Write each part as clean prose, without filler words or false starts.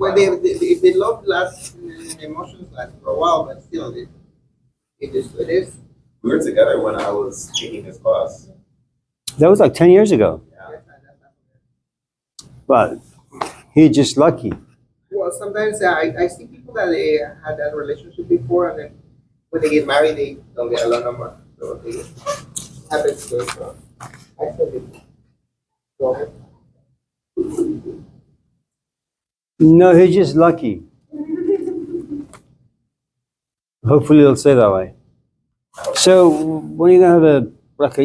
Well, if the love lasts, emotions last for a while, but still, it is what it is. We were together when I was taking his class. That was like 10 years ago. Yeah. But he's just lucky. Well, sometimes I see people that they had that relationship before, and then when they get married, they don't get along no more. So it happens to us. So I feel it. Go ahead. No, he's just lucky. Hopefully he'll stay that way. So when are you gonna have like a,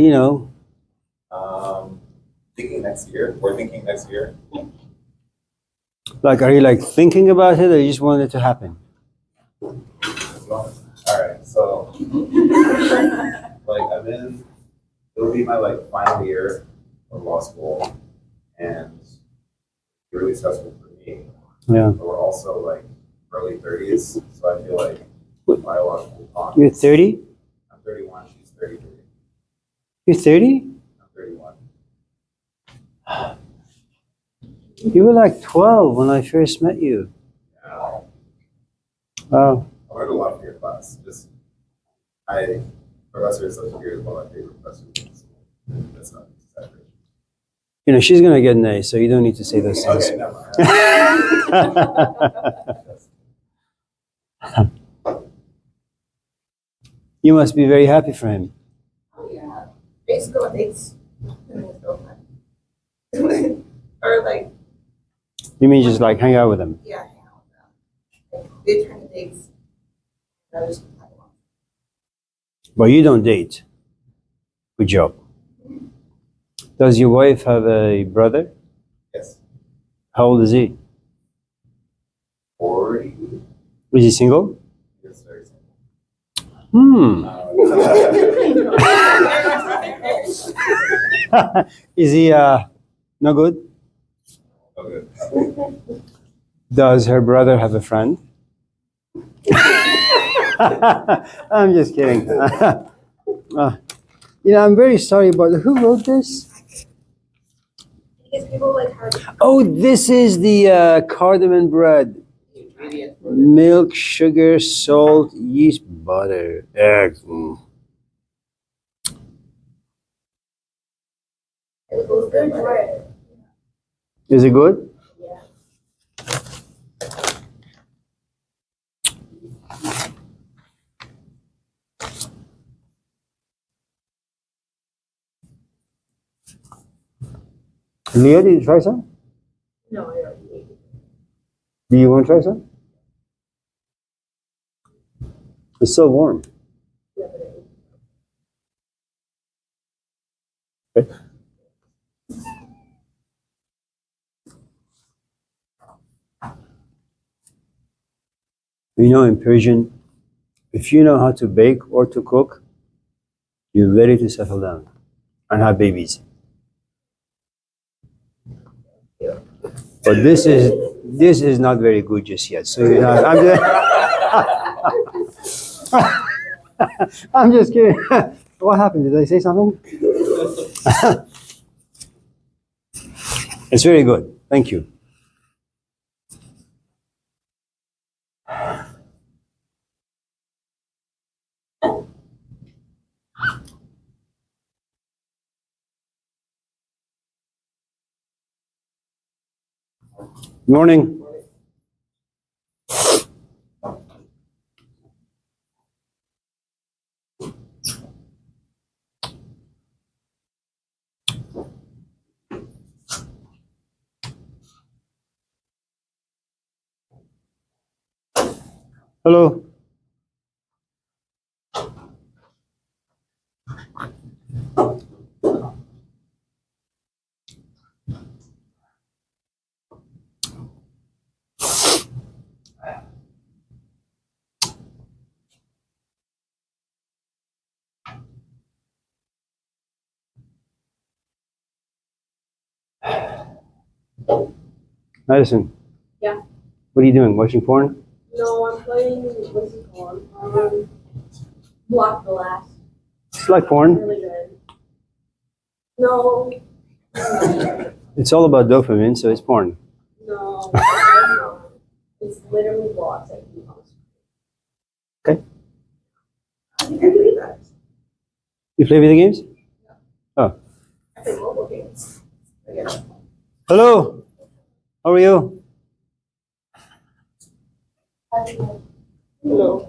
Thinking next year. We're thinking next year. like, are you like thinking about it or you just want it to happen? All right. So, like, it'll be my like final year of law school, and it's really stressful for me. Yeah. But we're also like early 30s, so I feel like biological clock. You're 30? I'm 31. She's 33. You're 30? I'm 31. You were like 12 when I first met you. Yeah. Wow. I learned a lot from your class. Professor is such a weird one of my favorite professors. That's not exaggeration. She's gonna get an A, so you don't need to say those things. Okay, never mind. You must be very happy for him. Oh yeah. Basically what dates and his girlfriend. Or like, You mean just like hang out with him? yeah, hang out with them. Like they turn to dates. I just have one. But you don't date. Good job. Does your wife have a brother? Yes. How old is he? 40. Is he single? Yes, very simple. Is he no good? Okay. Does her brother have a friend? I'm just kidding. I'm very sorry about who wrote this? Because people like hard. Oh, this is the cardamom bread. Milk, sugar, salt, yeast, butter, eggs. It was good bread. Is it good? Yeah. Leah, did you try some? No, I already ate it. Do you want to try some? It's so warm. Yeah, but I ate it. Okay. In Persian, if you know how to bake or to cook, you're ready to settle down and have babies. But this is not very good just yet. So I'm just kidding. What happened? Did I say something? It's very good. Thank you. Morning. Hello. Madison. Yeah. What are you doing? Watching porn? No, I'm playing, what's it called? Block the Last. It's like porn. Really good. No. It's all about dopamine, so it's porn. No. No. literally lost like the most. Okay. I can believe that. You play video games? Oh. I play mobile games. Again. Hello. How are you? Hello.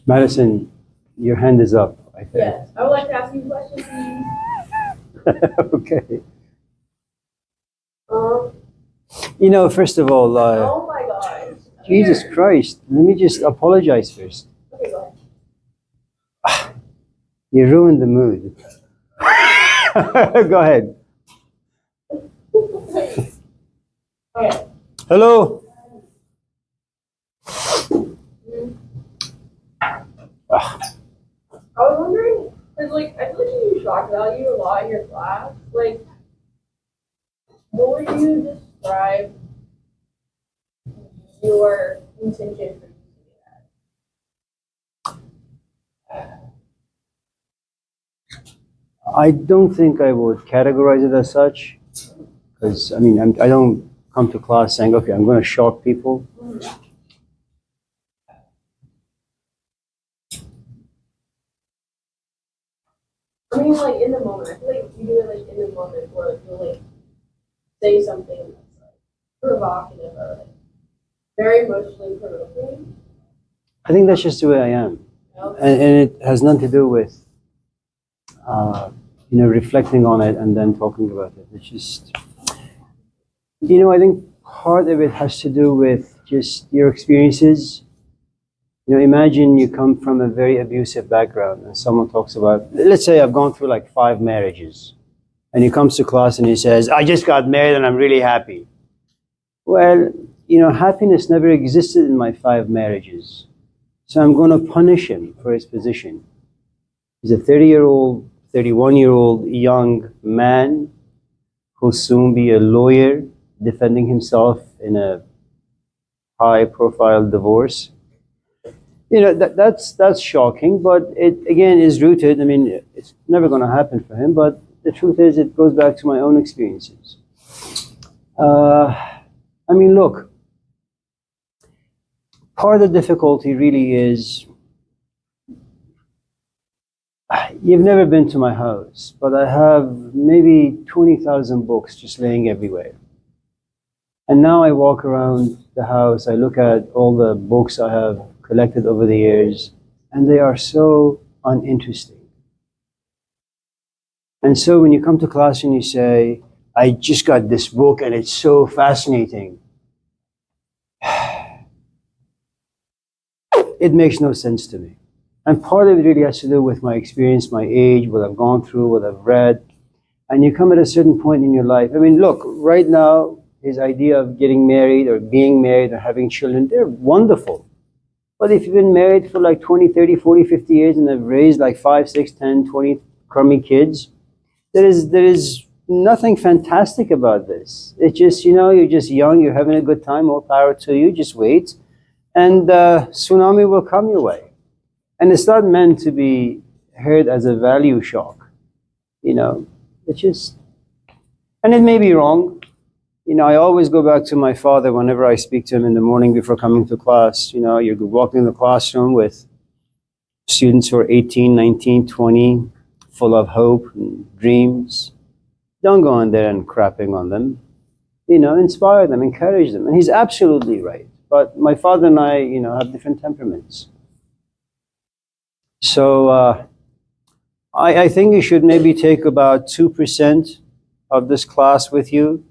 Madison, your hand is up, I think. Yes, I would like to ask you a question, please. Okay. Um, You know, first of all, oh my gosh. Jesus Christ, let me just apologize first. Okay, go You ruined the mood. Go ahead. ahead. Okay. Hello. I was wondering, because like I feel like you use shock value a lot in your class. Like, what would you describe your intention for using it I don't think I would categorize it as such, because I mean, I don't come to class saying, okay, I'm going to shock people. as? I mean, like in the moment. I feel like you do it like in the moment, where like you'll like say something that's like provocative or like very emotionally provoking. I think that's just the way I am. You know? And it has nothing to do with, reflecting on it and then talking about it. It's just, I think part of it has to do with just your experiences. Imagine you come from a very abusive background and someone talks about, let's say I've gone through like 5 marriages, and he comes to class and he says, I just got married and I'm really happy. Well, happiness never existed in my 5 marriages. So I'm going to punish him for his position. He's a 30-year-old, 31-year-old young man who'll soon be a lawyer defending himself in a high-profile divorce. That's shocking, but it again is rooted. I mean, it's never going to happen for him, but the truth is it goes back to my own experiences. I mean, look, part of the difficulty really is you've never been to my house, but I have maybe 20,000 books just laying everywhere. And now I walk around the house, I look at all the books I have collected over the years, and they are so uninteresting. And so when you come to class and you say, I just got this book and it's so fascinating, it makes no sense to me. And part of it really has to do with my experience, my age, what I've gone through, what I've read. And you come at a certain point in your life. I mean, look, right now, his idea of getting married or being married or having children, they're wonderful. But if you've been married for like 20, 30, 40, 50 years and have raised like 5, 6, 10, 20 crummy kids, there is nothing fantastic about this. It's just, you're just young, you're having a good time, more power to you, just wait. And tsunami will come your way. And it's not meant to be heard as a value shock. It's just, and it may be wrong. I always go back to my father whenever I speak to him in the morning before coming to class. You're walking in the classroom with students who are 18, 19, 20, full of hope and dreams. Don't go in there and crapping on them. Inspire them, encourage them. And he's absolutely right. But my father and I, have different temperaments. So I think you should maybe take about 2% of this class with you.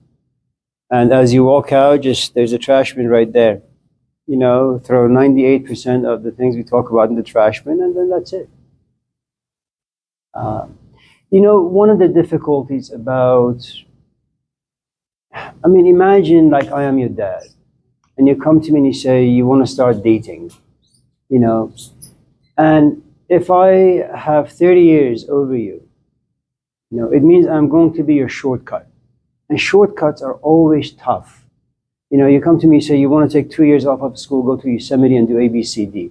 And as you walk out, there's a trash bin right there. Throw 98% of the things we talk about in the trash bin, and then that's it. One of the difficulties about, imagine like I am your dad, and you come to me and you say you want to start dating, and if I have 30 years over you, it means I'm going to be your shortcut. And shortcuts are always tough. You come to me and say you want to take 2 years off of school, go to Yosemite and do A, B, C, D.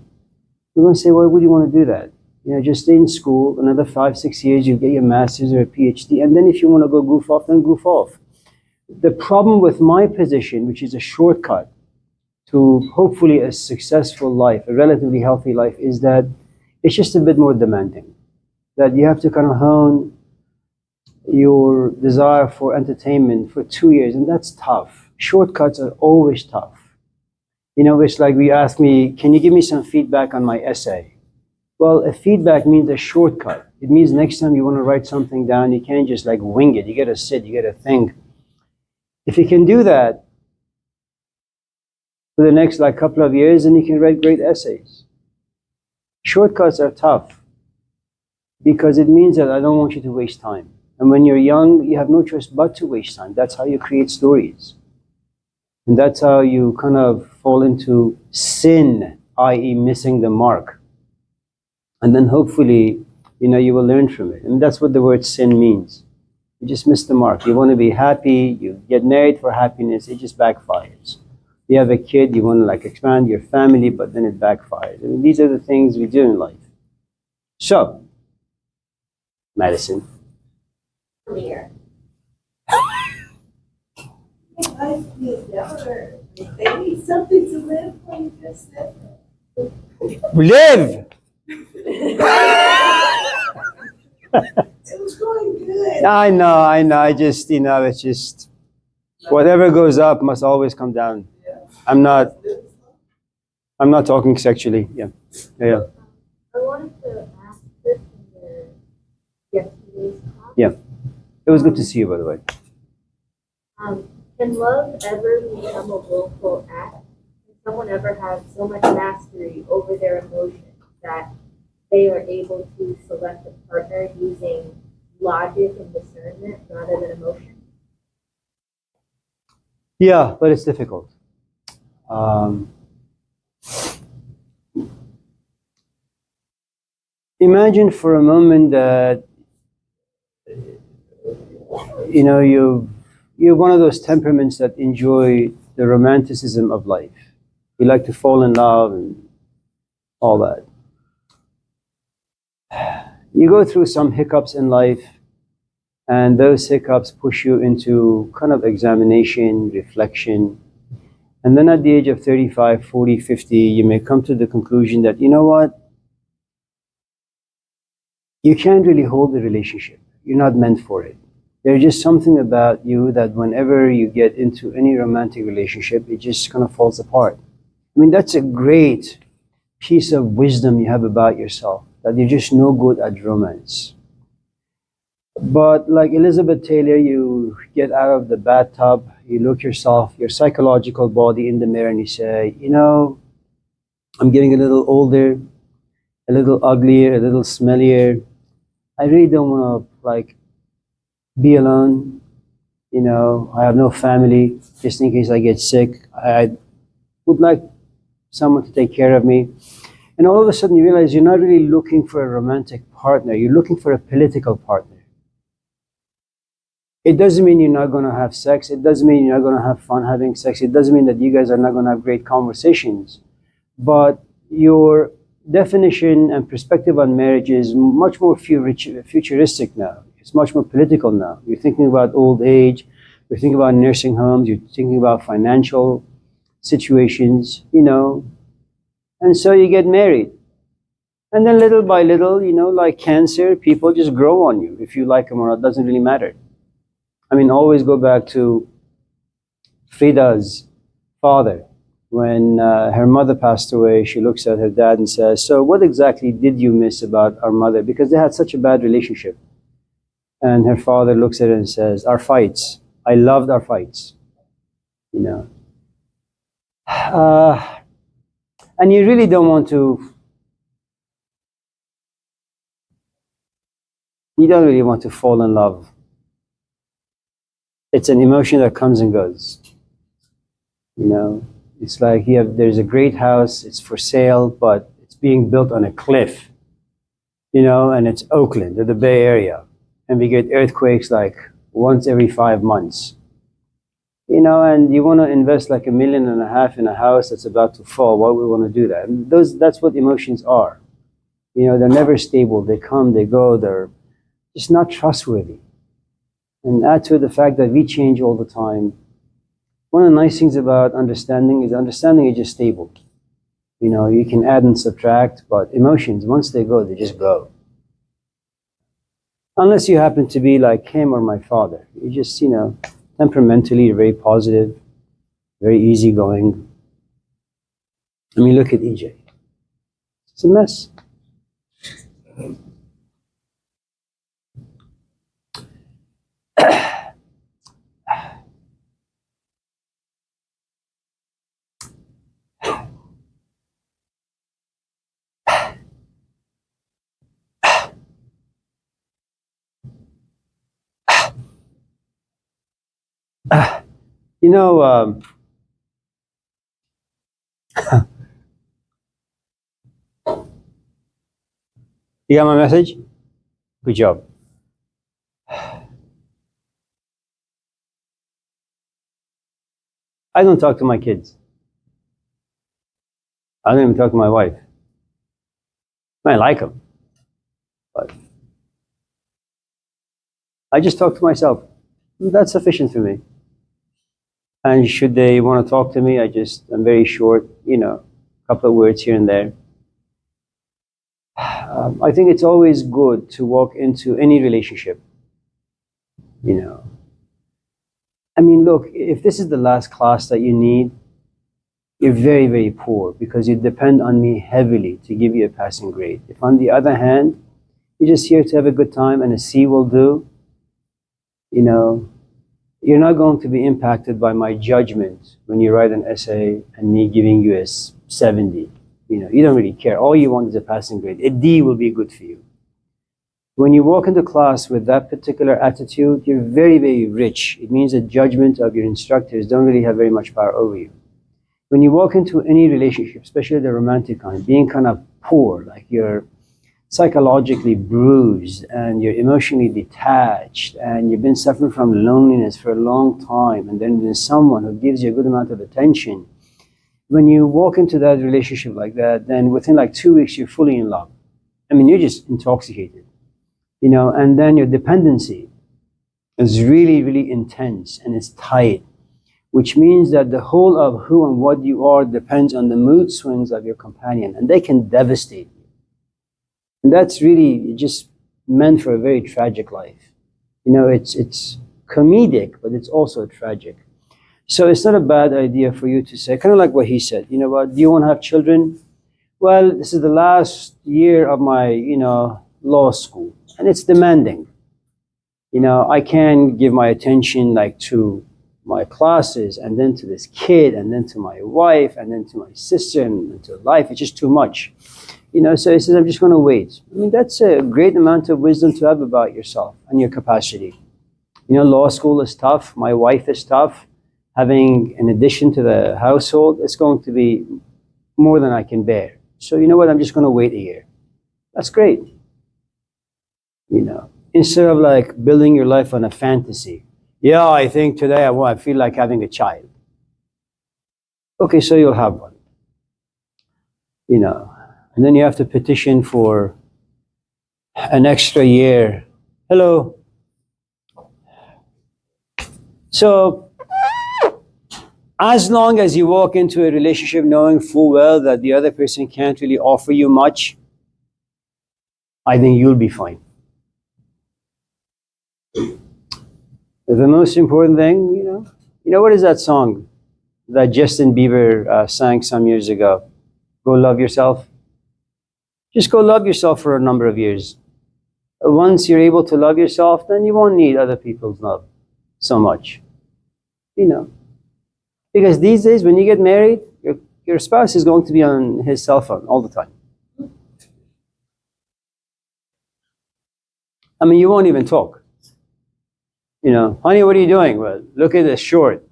You're going to say, why would you want to do that? You know, just stay in school another 5, 6 years, you get your master's or a PhD, and then if you want to go goof off, then goof off. The problem with my position, which is a shortcut to hopefully a successful life, a relatively healthy life, is that it's just a bit more demanding. That you have to kind of hone your desire for entertainment for 2 years, and that's tough. Shortcuts are always tough. You know, it's like we ask me, can you give me some feedback on my essay? Well, a feedback means a shortcut. It means next time you want to write something down, you can't just like wing it. You got to sit, you got to think. If you can do that for the next like couple of years, then you can write great essays. Shortcuts are tough because it means that I don't want you to waste time. And when you're young, you have no choice but to waste time. That's how you create stories. And that's how you kind of fall into sin, i.e. missing the mark. And then hopefully, you know, you will learn from it. And that's what the word sin means. You just miss the mark. You want to be happy, you get married for happiness, it just backfires. You have a kid, you want to like expand your family, but then it backfires. I mean, these are the things we do in life. So, Madison. Amir. Life is never. They need something to live for. You just said that. Live! It was going good. I know. I just, you know, it's just, whatever goes up must always come down. I'm not talking sexually. Yeah. I wanted to ask this in yesterday's talk. Yeah. It was good to see you, by the way. Can love ever become a willful act? Can someone ever have so much mastery over their emotions that they are able to select a partner using logic and discernment rather than emotion? Yeah, but it's difficult. Imagine for a moment that, you know, you're one of those temperaments that enjoy the romanticism of life. You like to fall in love and all that. You go through some hiccups in life, and those hiccups push you into kind of examination, reflection. And then at the age of 35, 40, 50, you may come to the conclusion that, you know what? You can't really hold the relationship. You're not meant for it. There's just something about you that whenever you get into any romantic relationship, it just kind of falls apart. I mean, that's a great piece of wisdom you have about yourself, that you're just no good at romance. But like Elizabeth Taylor, you get out of the bathtub, you look yourself, your psychological body in the mirror, and you say, you know, I'm getting a little older, a little uglier, a little smellier. I really don't want to like be alone. You know, I have no family, just in case I get sick. I would like someone to take care of me. And all of a sudden you realize you're not really looking for a romantic partner, you're looking for a political partner. It doesn't mean you're not going to have sex. It doesn't mean you're not going to have fun having sex. It doesn't mean that you guys are not going to have great conversations. But your definition and perspective on marriage is much more futuristic now. It's much more political now. You're thinking about old age. You're thinking about nursing homes. You're thinking about financial situations, you know. And so you get married. And then little by little, you know, like cancer, people just grow on you. If you like them or not, doesn't really matter. I mean, always go back to Frida's father. When her mother passed away, she looks at her dad and says, so what exactly did you miss about our mother? Because they had such a bad relationship. And her father looks at her and says, our fights. I loved our fights. You know. And you really don't want to, you don't really want to fall in love. It's an emotion that comes and goes. You know, it's like there's a great house, it's for sale, but it's being built on a cliff. You know, and it's Oakland, or the Bay Area. And we get earthquakes like once every 5 months. You know, and you want to invest like $1.5 million in a house that's about to fall. Why would we want to do that? And that's what emotions are. You know, they're never stable. They come, they go. They're just not trustworthy. And add to it the fact that we change all the time. One of the nice things about understanding is just stable. You know, you can add and subtract, but emotions, once they go, they just go. Unless you happen to be like him or my father. You just, you know, temperamentally very positive, very easygoing. I mean, look at EJ. It's a mess. You know, you got my message? Good job. I don't talk to my kids. I don't even talk to my wife. I like them, but I just talk to myself. That's sufficient for me. And should they want to talk to me, I'm very short, you know, a couple of words here and there. I think it's always good to walk into any relationship, you know. I mean, look, if this is the last class that you need, you're very, very poor because you depend on me heavily to give you a passing grade. If on the other hand, you're just here to have a good time and a C will do, you know, you're not going to be impacted by my judgment when you write an essay and me giving you a 70. You know, you don't really care. All you want is a passing grade. A D will be good for you. When you walk into class with that particular attitude, you're very, very rich. It means the judgment of your instructors don't really have very much power over you. When you walk into any relationship, especially the romantic kind, being kind of poor, like you're psychologically bruised and you're emotionally detached and you've been suffering from loneliness for a long time, and then there's someone who gives you a good amount of attention. When you walk into that relationship like that, then within like 2 weeks, you're fully in love. I mean, you're just intoxicated, you know, and then your dependency is really, really intense and it's tight, which means that the whole of who and what you are depends on the mood swings of your companion, and they can devastate you. And that's really just meant for a very tragic life. You know, it's comedic, but it's also tragic. So it's not a bad idea for you to say, kind of like what he said, you know what, do you want to have children? Well, this is the last year of my, you know, law school, and it's demanding. You know, I can't give my attention like to my classes and then to this kid and then to my wife and then to my sister and to life. It's just too much. You know, so he says, I'm just going to wait. I mean, that's a great amount of wisdom to have about yourself and your capacity. You know, law school is tough. My wife is tough. Having an addition to the household, it's going to be more than I can bear. So you know what? I'm just going to wait a year. That's great. You know, instead of like building your life on a fantasy. Yeah, I think today I feel like having a child. Okay, so you'll have one. You know, and then you have to petition for an extra year. Hello. So, as long as you walk into a relationship knowing full well that the other person can't really offer you much, I think you'll be fine. The most important thing, you know what is that song that Justin Bieber sang some years ago? Go love yourself. Just go love yourself for a number of years. Once you're able to love yourself, then you won't need other people's love so much. You know. Because these days, when you get married, your spouse is going to be on his cell phone all the time. I mean, you won't even talk. You know, honey, what are you doing? Well, look at this short.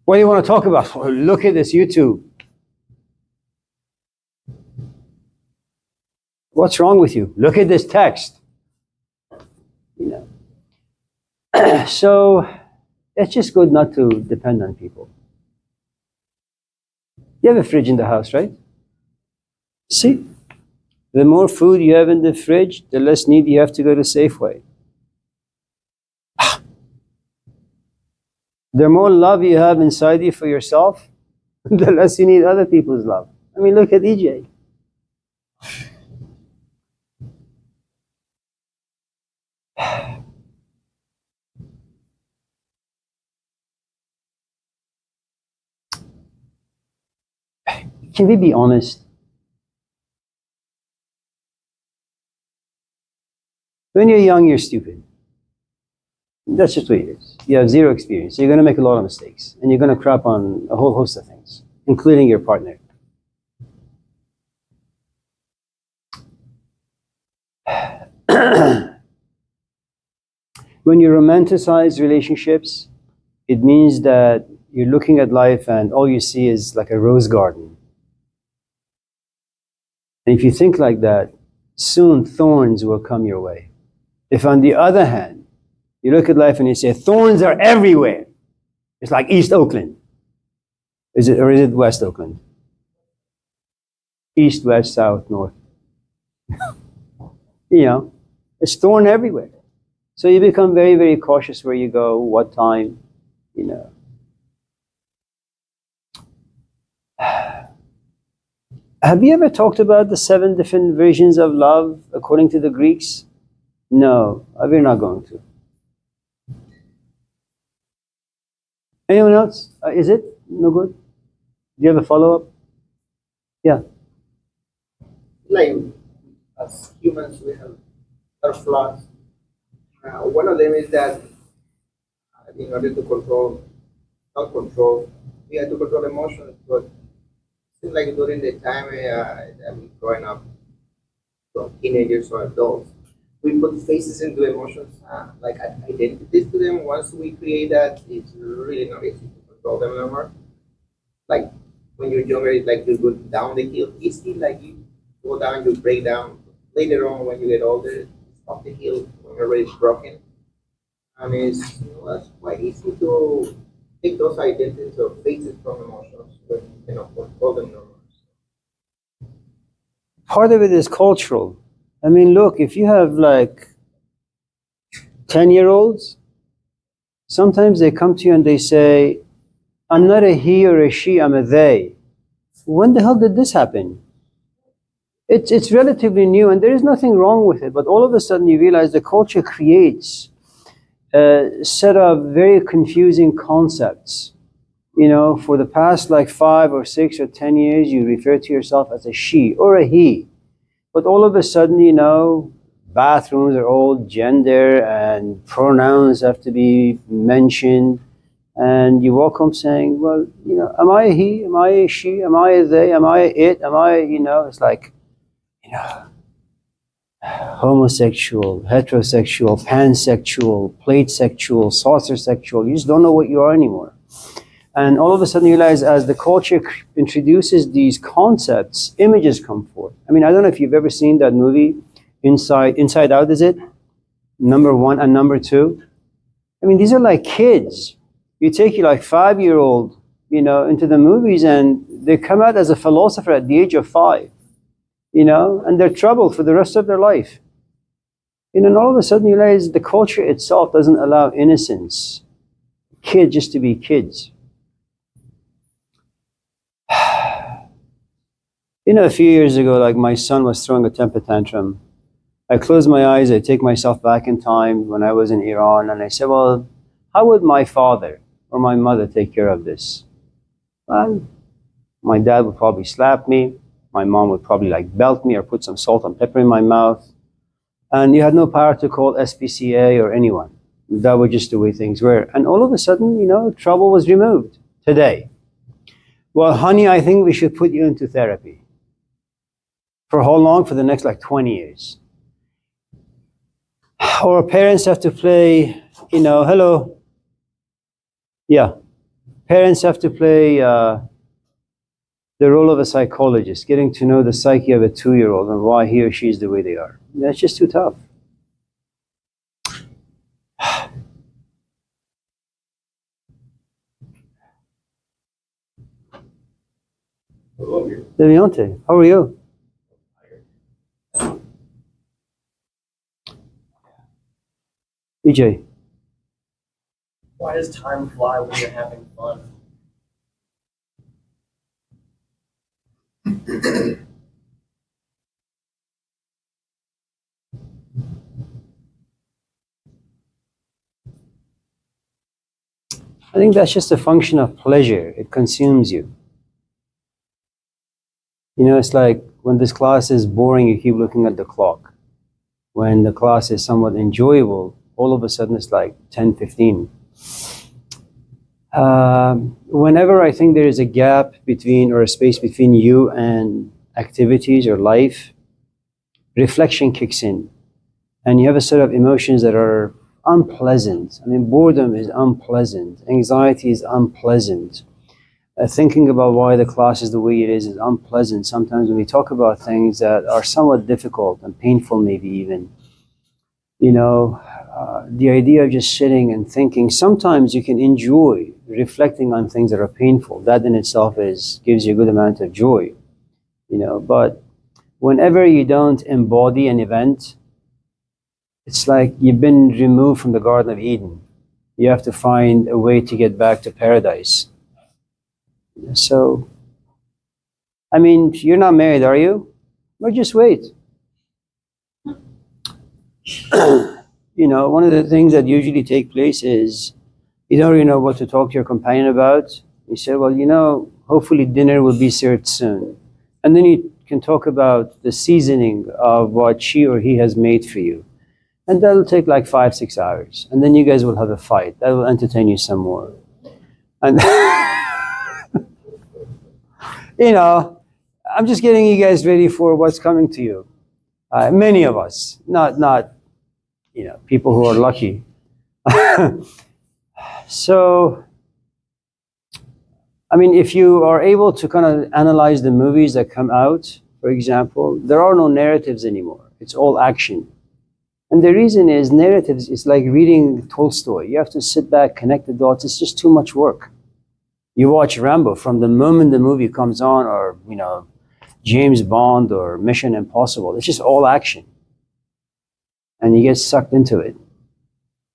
What do you want to talk about? Well, look at this YouTube. What's wrong with you? Look at this text. You know. So it's just good not to depend on people. You have a fridge in the house, right? See, The more food you have in the fridge, the less need you have to go to Safeway. The more love you have inside you for yourself, the less you need other people's love. I mean, look at EJ. Can we be honest? When you're young, you're stupid. That's just what it is. You have zero experience. So you're going to make a lot of mistakes. And you're going to crap on a whole host of things, including your partner. When you romanticize relationships, it means that you're looking at life and all you see is like a rose garden. And if you think like that, soon thorns will come your way. If on the other hand, you look at life and you say, thorns are everywhere. It's like East Oakland. Is it West Oakland? East, west, south, north. You know, it's thorn everywhere. So you become very, very cautious where you go, what time, you know. Have you ever talked about the 7 different versions of love according to the Greeks? No, we're not going to. Anyone else? Is it no good? Do you have a follow-up? Yeah. Like, as humans, we have our flaws. One of them is that in order to not control, we have to control emotions. But it seems like during the time I'm growing up, from teenagers or adults, we put faces into emotions, like identities to them. Once we create that, it's really not easy to control them anymore. Like when you're younger, it's like you go down the hill easy, like you go down, you break down. Later on, when you get older, it's up the hill when you're already broken. And it's quite easy to take those identities or faces from emotions when you cannot control them no more. Part of it is cultural. I mean, look, if you have like 10-year-olds, sometimes they come to you and they say, I'm not a he or a she, I'm a they. When the hell did this happen? It's relatively new and there is nothing wrong with it, but all of a sudden you realize the culture creates a set of very confusing concepts. You know, for the past like 5 or 6 or 10 years, you refer to yourself as a she or a he. But all of a sudden, you know, bathrooms are all gender and pronouns have to be mentioned. And you walk home saying, well, you know, am I a he? Am I a she? Am I a they? Am I a it? Am I, you know, it's like, you know, homosexual, heterosexual, pansexual, plate sexual, saucer sexual. You just don't know what you are anymore. And all of a sudden you realize as the culture introduces these concepts, images come forth. I mean, I don't know if you've ever seen that movie, Inside Out, is it? Number 1 and number 2. I mean, these are like kids. You take your like 5-year-old, you know, into the movies and they come out as a philosopher at the age of 5, you know, and they're troubled for the rest of their life. You know, and all of a sudden you realize the culture itself doesn't allow innocence, kids just to be kids. You know, a few years ago, like my son was throwing a temper tantrum. I close my eyes, I take myself back in time when I was in Iran, and I said, well, how would my father or my mother take care of this? Well, my dad would probably slap me. My mom would probably like belt me or put some salt and pepper in my mouth. And you had no power to call SPCA or anyone. That was just the way things were. And all of a sudden, you know, trouble was removed today. Well, honey, I think we should put you into therapy. For how long? For the next like 20 years. Or parents have to play, you know, hello. Yeah. Parents have to play the role of a psychologist, getting to know the psyche of a 2-year-old and why he or she is the way they are. That's just too tough. Hello, Amir. Deviante, how are you? EJ. Why does time fly when you're having fun? I think that's just a function of pleasure. It consumes you. You know, it's like when this class is boring, you keep looking at the clock. When the class is somewhat enjoyable, all of a sudden it's like 10, 15. Whenever I think there is a gap between or a space between you and activities or life, reflection kicks in. And you have a set of emotions that are unpleasant. I mean, boredom is unpleasant. Anxiety is unpleasant. Thinking about why the class is the way it is unpleasant. Sometimes when we talk about things that are somewhat difficult and painful, maybe even, you know, the idea of just sitting and thinking, sometimes you can enjoy reflecting on things that are painful. That in itself gives you a good amount of joy, you know. But whenever you don't embody an event, it's like you've been removed from the Garden of Eden. You have to find a way to get back to paradise. So, I mean, you're not married, are you? Well, just wait. You know, one of the things that usually take place is you don't really know what to talk to your companion about. You say, well, you know, hopefully dinner will be served soon. And then you can talk about the seasoning of what she or he has made for you. And that'll take like 5, 6 hours. And then you guys will have a fight. That will entertain you some more. And, you know, I'm just getting you guys ready for what's coming to you. Many of us, not, you know, people who are lucky. So, I mean, if you are able to kind of analyze the movies that come out, for example, there are no narratives anymore. It's all action. And the reason is narratives is like reading Tolstoy. You have to sit back, connect the dots. It's just too much work. You watch Rambo from the moment the movie comes on, or, you know, James Bond or Mission Impossible. It's just all action. And you get sucked into it.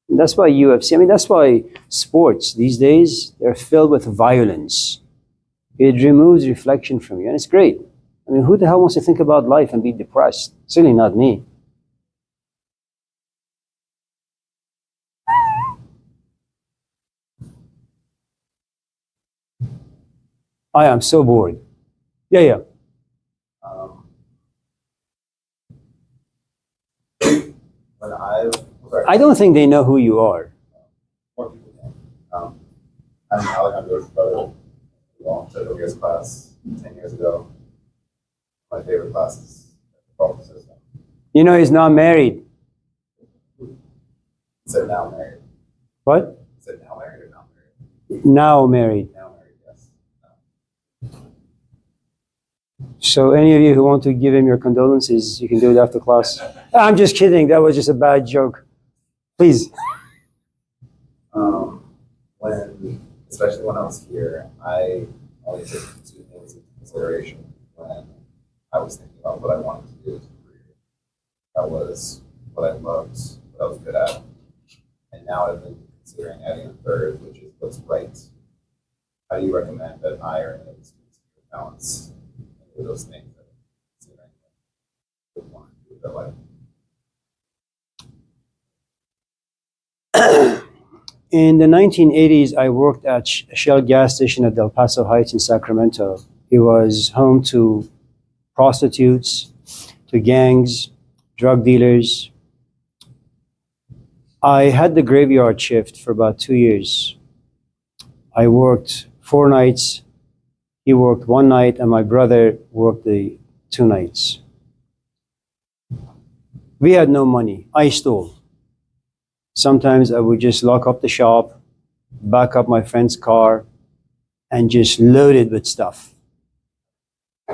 And that's why UFC, I mean, that's why sports these days, they're filled with violence. It removes reflection from you, and it's great. I mean, who the hell wants to think about life and be depressed? Certainly not me. I am so bored. Yeah. Um, when sorry, I don't think they know who you are. more people can. I'm Alejandro's brother. We all took Amir's class 10 years ago. My favorite class is the public system. You know, he's not married. Said now married. What? Said now married or not married? Now married. Now married, yes. So any of you who want to give him your condolences, you can do it after class. I'm just kidding. That was just a bad joke. Please. Especially when I was here, I only took 2 things into consideration when I was thinking about what I wanted to do as a career. That was what I loved, what I was good at. And now I've been considering adding a third, which is what's right. How do you recommend that I or any of the students balance any of those things that I'm considering what they want to do with their life? In the 1980s, I worked at a Shell gas station at Del Paso Heights in Sacramento. It was home to prostitutes, to gangs, drug dealers. I had the graveyard shift for about 2 years. I worked 4 nights. He worked 1 night, and my brother worked the 2 nights. We had no money. I stole. Sometimes I would just lock up the shop, back up my friend's car, and just load it with stuff.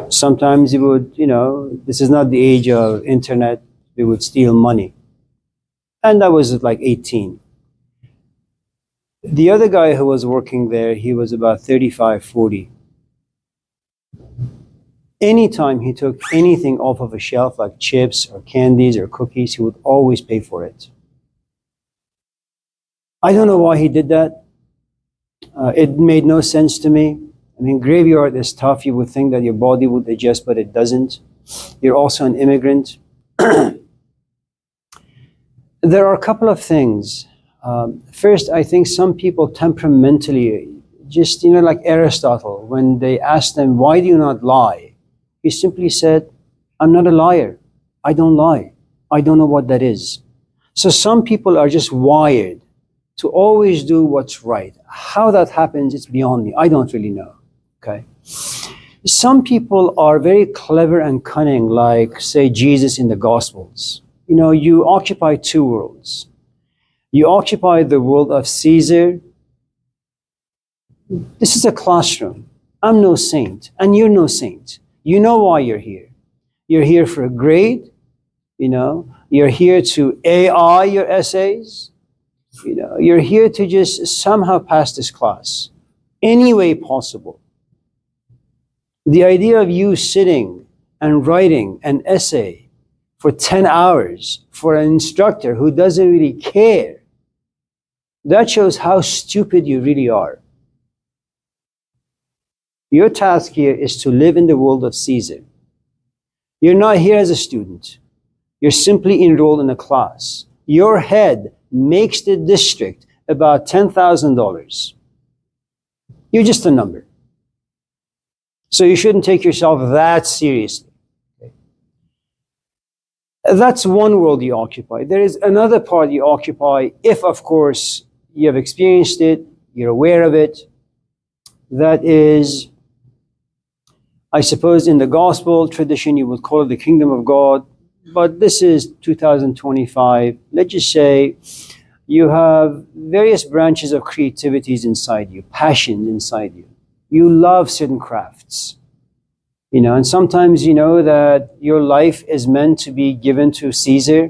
Sometimes it would, you know, this is not the age of internet, we would steal money. And I was like 18. The other guy who was working there, he was about 35, 40. Anytime he took anything off of a shelf, like chips or candies or cookies, he would always pay for it. I don't know why he did that. It made no sense to me. I mean, graveyard is tough. You would think that your body would adjust, but it doesn't. You're also an immigrant. There are a couple of things. First, I think some people temperamentally, just, like Aristotle, when they asked him, why do you not lie? He simply said, I'm not a liar. I don't lie. I don't know what that is. So some people are just wired to always do what's right. How that happens, it's beyond me. I don't really know. Okay. Some people are very clever and cunning, like, say, Jesus in the Gospels. You occupy two worlds. You occupy the world of Caesar. This is a classroom. I'm no saint, and you're no saint. You know why you're here. You're here for a grade. You're here to AI your essays. You're here to just somehow pass this class any way possible. The idea of you sitting and writing an essay for 10 hours for an instructor who doesn't really care, that shows how stupid you really are. Your task here is to live in the world of Caesar. You're not here as a student. You're simply enrolled in a class. Your head makes the district about $10,000. You're just a number. So you shouldn't take yourself that seriously. Okay? That's one world you occupy. There is another part you occupy if, of course, you have experienced it, you're aware of it. That is, I suppose in the gospel tradition, you would call it the kingdom of God. But this is 2025. Let's just say you have various branches of creativities inside you, passions inside you. You love certain crafts, and sometimes you know that your life is meant to be given to Caesar.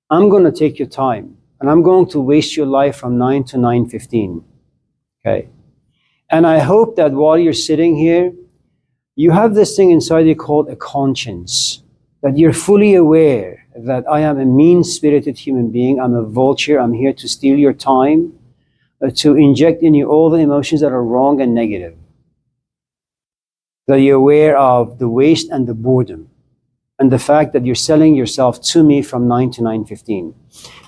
I'm going to take your time, and I'm going to waste your life from 9 to 9:15. Okay? And I hope that while you're sitting here, you have this thing inside you called a conscience, that you're fully aware that I am a mean-spirited human being. I'm a vulture. I'm here to steal your time, to inject in you all the emotions that are wrong and negative. That you're aware of the waste and the boredom, and the fact that you're selling yourself to me from 9 to 9:15.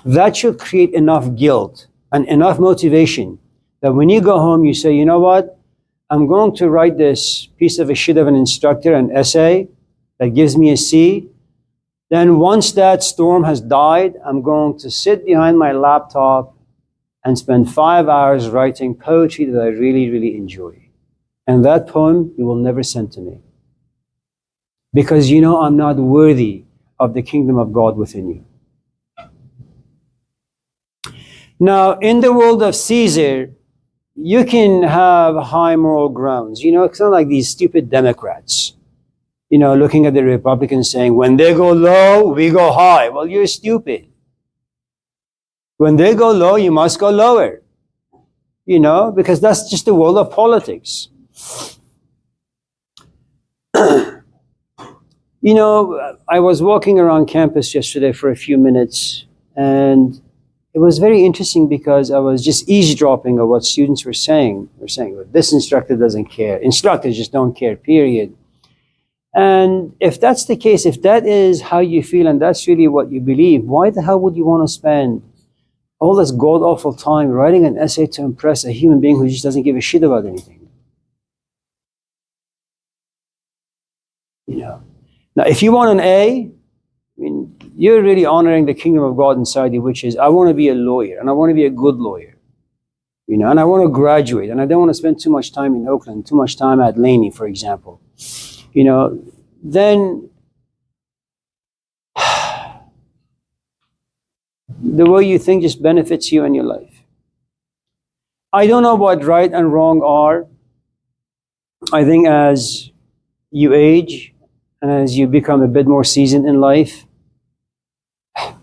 That should create enough guilt and enough motivation that when you go home, you say, you know what? I'm going to write this piece of a shit of an instructor, an essay that gives me a C. Then once that storm has died, I'm going to sit behind my laptop and spend 5 hours writing poetry that I really, really enjoy. And that poem you will never send to me. Because I'm not worthy of the kingdom of God within you. Now, in the world of Caesar, you can have high moral grounds. It's not like these stupid Democrats, looking at the Republicans saying, when they go low, we go high. Well, you're stupid. When they go low, you must go lower. Because that's just the world of politics. I was walking around campus yesterday for a few minutes, and it was very interesting because I was just eavesdropping of what students were saying. They're saying, well, this instructor doesn't care. Instructors just don't care, period. And if that's the case, if that is how you feel and that's really what you believe, why the hell would you want to spend all this god-awful time writing an essay to impress a human being who just doesn't give a shit about anything? Now, if you want an A, you're really honoring the kingdom of God inside you, which is, I want to be a lawyer, and I want to be a good lawyer, and I want to graduate, and I don't want to spend too much time in Oakland, too much time at Laney, for example. Then the way you think just benefits you and your life. I don't know what right and wrong are. I think as you age, and as you become a bit more seasoned in life,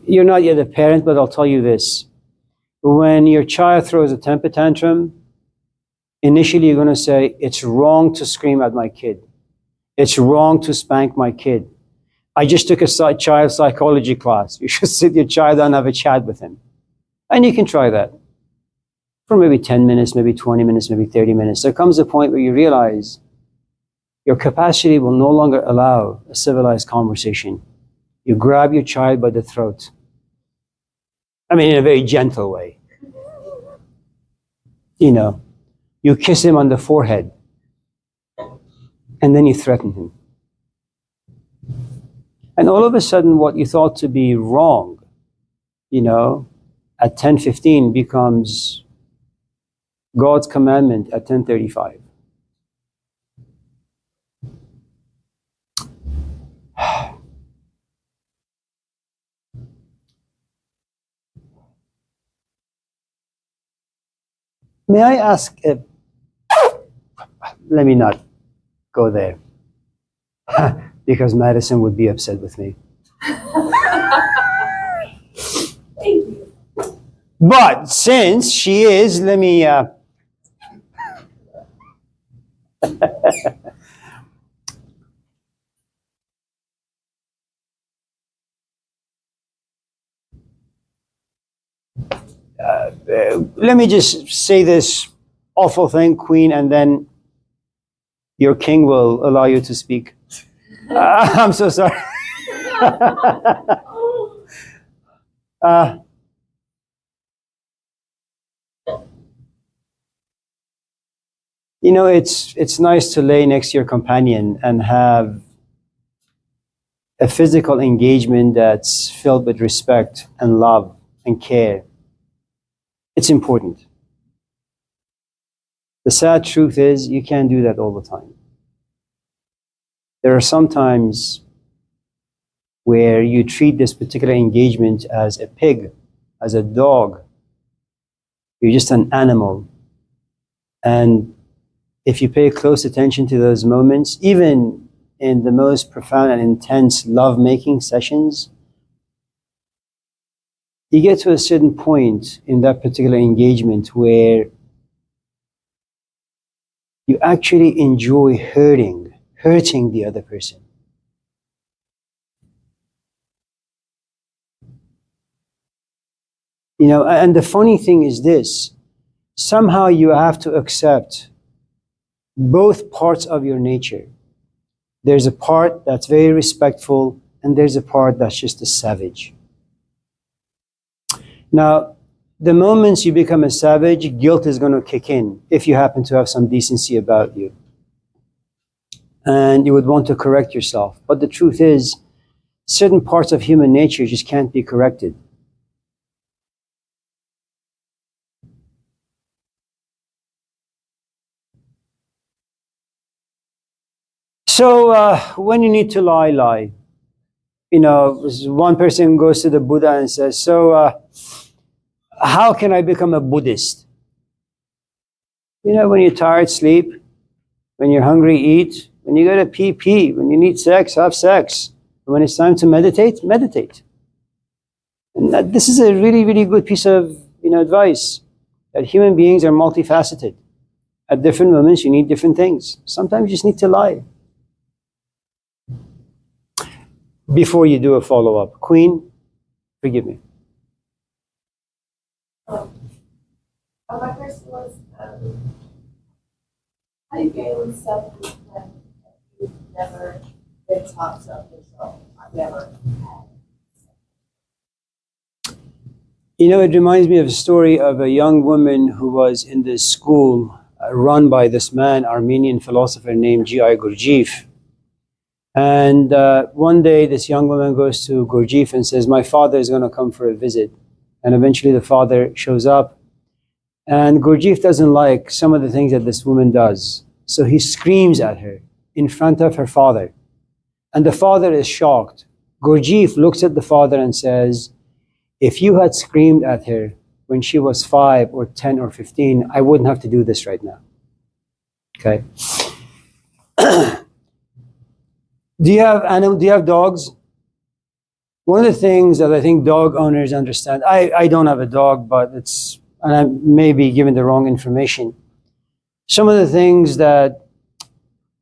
you're not yet a parent, but I'll tell you this. When your child throws a temper tantrum, initially you're going to say, it's wrong to scream at my kid. It's wrong to spank my kid. I just took a child psychology class. You should sit your child down and have a chat with him. And you can try that. for maybe 10 minutes, maybe 20 minutes, maybe 30 minutes. There comes a point where you realize your capacity will no longer allow a civilized conversation. You grab your child by the throat. I mean, in a very gentle way. You know, you kiss him on the forehead, and then you threaten him. And all of a sudden, what you thought to be wrong, you know, at 10:15 becomes God's commandment at 10:35. May I ask if, let me not go there, because Madison would be upset with me. Thank you. But since she is, let me, let me just say this awful thing, Queen, and then your king will allow you to speak. I'm so sorry. You know, it's nice to lay next to your companion and have a physical engagement that's filled with respect and love and care. It's important. The sad truth is you can't do that all the time. There are some times where you treat this particular engagement as a pig, as a dog. You're just an animal. And if you pay close attention to those moments, even in the most profound and intense love-making sessions, you get to a certain point in that particular engagement where you actually enjoy hurting the other person. You know, and the funny thing is this, somehow you have to accept both parts of your nature. There's a part that's very respectful, and there's a part that's just a savage. Now, the moments you become a savage, guilt is going to kick in if you happen to have some decency about you. And you would want to correct yourself. But the truth is, certain parts of human nature just can't be corrected. So when you need to lie, lie. You know, one person goes to the Buddha and says, so how can I become a Buddhist? You know, when you're tired, sleep. When you're hungry, eat. When you go to pee, pee. When you need sex, have sex. And when it's time to meditate, meditate. And this is a really, really good piece of advice, that human beings are multifaceted. At different moments, you need different things. Sometimes you just need to lie. Before you do a follow-up. Queen, forgive me. My question was, how do you gain self-respect if you've never been taught self-control? I've never had. You know, it reminds me of a story of a young woman who was in this school run by this man, Armenian philosopher named G.I. Gurdjieff. And one day this young woman goes to Gurdjieff and says, my father is going to come for a visit. And eventually the father shows up. And Gurdjieff doesn't like some of the things that this woman does. So he screams at her in front of her father. And the father is shocked. Gurdjieff looks at the father and says, if you had screamed at her when she was 5 or 10 or 15, I wouldn't have to do this right now. Okay? Do you have dogs? One of the things that I think dog owners understand, I don't have a dog, but and I may be given the wrong information. Some of the things that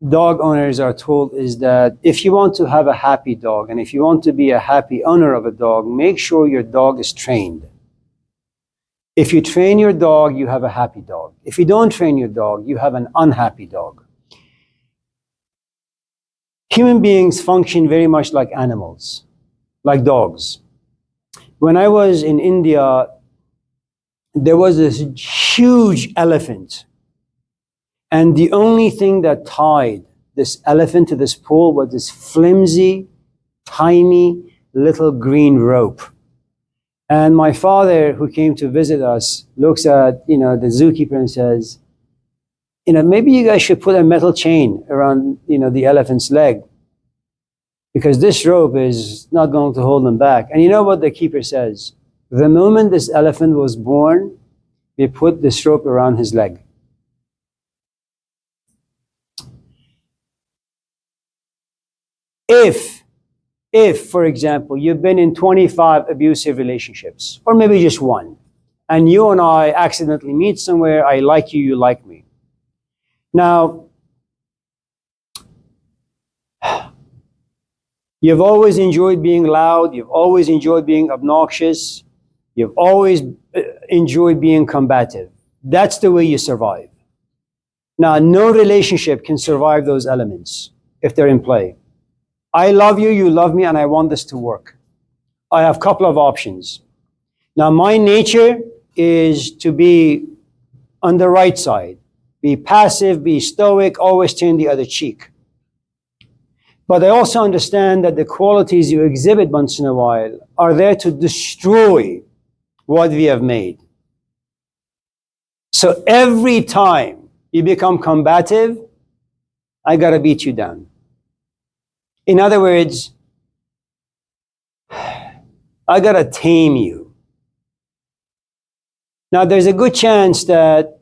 dog owners are told is that if you want to have a happy dog, and if you want to be a happy owner of a dog, make sure your dog is trained. If you train your dog, you have a happy dog. If you don't train your dog, you have an unhappy dog. Human beings function very much like animals, like dogs. When I was in India, there was this huge elephant. And the only thing that tied this elephant to this pole was this flimsy, tiny, little green rope. And my father, who came to visit us, looks at, the zookeeper and says, maybe you guys should put a metal chain around, the elephant's leg, because this rope is not going to hold him back. And you know what the keeper says? The moment this elephant was born, we put this rope around his leg. If, for example, you've been in 25 abusive relationships, or maybe just one, and you and I accidentally meet somewhere, I like you, you like me. Now, you've always enjoyed being loud, you've always enjoyed being obnoxious, you've always enjoyed being combative. That's the way you survive. Now, no relationship can survive those elements if they're in play. I love you, you love me, and I want this to work. I have a couple of options. Now, my nature is to be on the right side. Be passive, be stoic, always turn the other cheek. But I also understand that the qualities you exhibit once in a while are there to destroy what we have made. So every time you become combative, I gotta beat you down. In other words, I gotta tame you. Now, there's a good chance that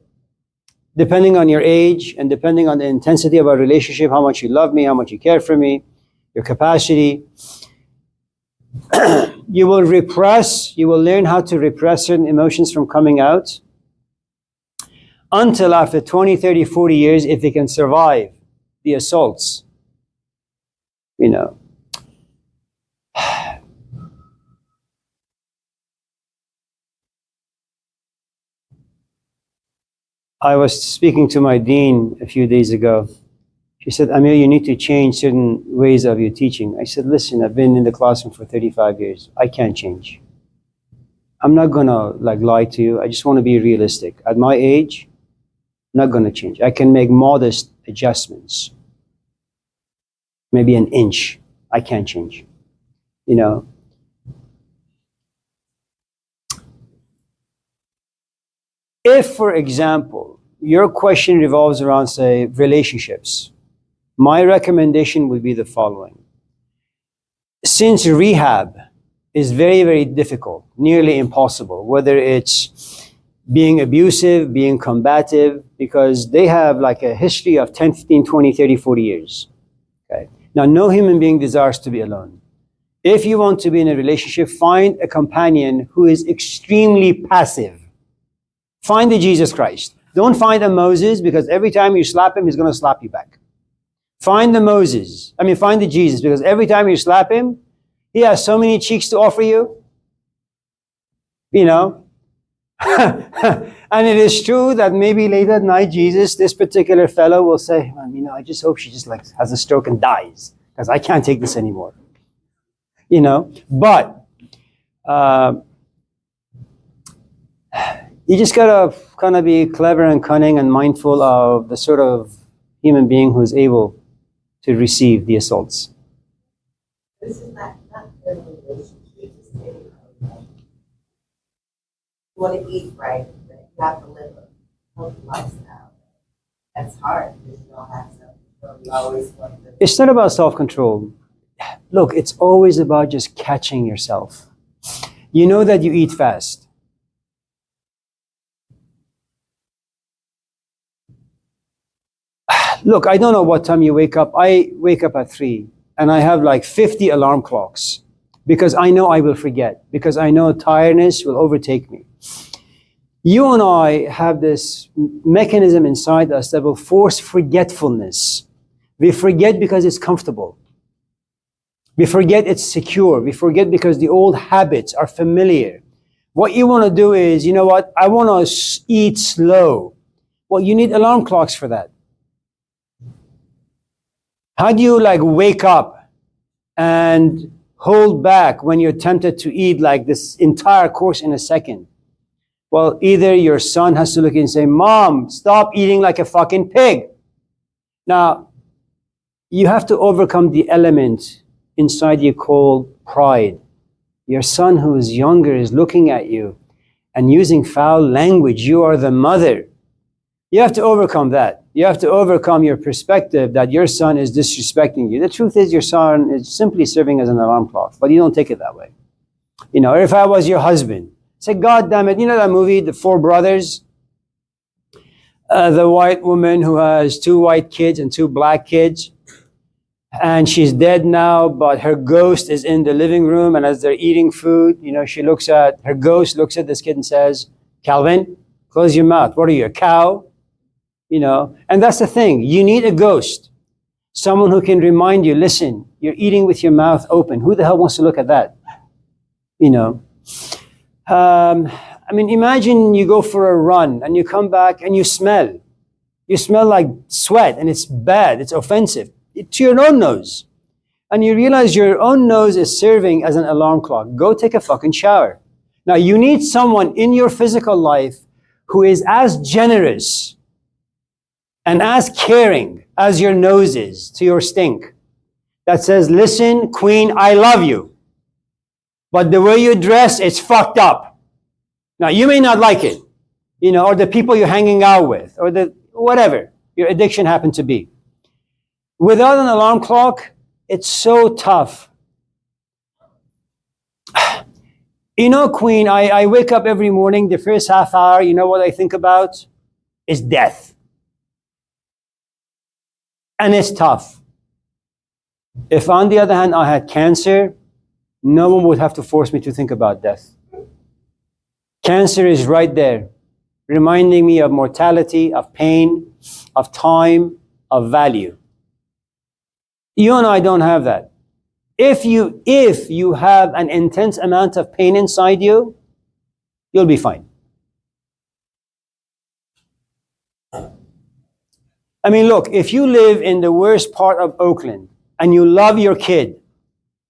depending on your age and depending on the intensity of our relationship, how much you love me, how much you care for me, your capacity, you will learn how to repress certain emotions from coming out until after 20, 30, 40 years, if they can survive the assaults. I was speaking to my dean a few days ago. She said, Amir, you need to change certain ways of your teaching. I said, listen, I've been in the classroom for 35 years. I can't change. I'm not gonna lie to you. I just want to be realistic. At my age, I'm not gonna change. I can make modest adjustments. Maybe an inch. I can't change. If, for example, your question revolves around, say, relationships, my recommendation would be the following. Since rehab is very, very difficult, nearly impossible, whether it's being abusive, being combative, because they have a history of 10, 15, 20, 30, 40 years. Okay. Now, no human being desires to be alone. If you want to be in a relationship, find a companion who is extremely passive. Find the Jesus Christ. Don't find a Moses, because every time you slap him, he's going to slap you back. Find the Jesus, because every time you slap him, he has so many cheeks to offer you. And it is true that maybe late at night, this particular fellow will say, I just hope she just has a stroke and dies, because I can't take this anymore. But you just gotta kind of be clever and cunning and mindful of the sort of human being who is able to receive the assaults. This is not the relationship. You want to eat right, but you have to live a healthy lifestyle. That's hard because you don't have self-control. You always want to. It's not about self-control. Look, it's always about just catching yourself. You know that you eat fast. Look, I don't know what time you wake up. I wake up at 3 and I have 50 alarm clocks because I know I will forget, because I know tiredness will overtake me. You and I have this mechanism inside us that will force forgetfulness. We forget because it's comfortable. We forget it's secure. We forget because the old habits are familiar. What you want to do is, you know what? I want to eat slow. Well, you need alarm clocks for that. How do you like wake up and hold back when you're tempted to eat like this entire course in a second? Well, either your son has to look and say, Mom, stop eating like a fucking pig. Now, you have to overcome the element inside you called pride. Your son who is younger is looking at you and using foul language. You are the mother. You have to overcome that. You have to overcome your perspective that your son is disrespecting you. The truth is your son is simply serving as an alarm clock, but you don't take it that way. You know, or if I was your husband, say, God damn it, you know that movie, The Four Brothers? The white woman who has 2 white kids and 2 black kids. And she's dead now, but her ghost is in the living room. And as they're eating food, you know, her ghost looks at this kid and says, Calvin, close your mouth. What are you, a cow? You know, and that's the thing. You need a ghost. Someone who can remind you, listen, you're eating with your mouth open. Who the hell wants to look at that? You know, I mean, imagine you go for a run and you come back and you smell. You smell like sweat and it's bad. It's offensive to your own nose. And you realize your own nose is serving as an alarm clock. Go take a fucking shower. Now, you need someone in your physical life who is as generous and as caring as your nose is to your stink. That says, listen, queen, I love you. But the way you dress, it's fucked up. Now, you may not like it, you know, or the people you're hanging out with, or the whatever your addiction happened to be. Without an alarm clock, it's so tough. You know, Queen, I wake up every morning, the first half hour, you know what I think about? Is death. And it's tough. If on the other hand I had cancer, no one would have to force me to think about death. Cancer is right there, reminding me of mortality, of pain, of time, of value. You and I don't have that. If you have an intense amount of pain inside you, you'll be fine. I mean, look, if you live in the worst part of Oakland and you love your kid,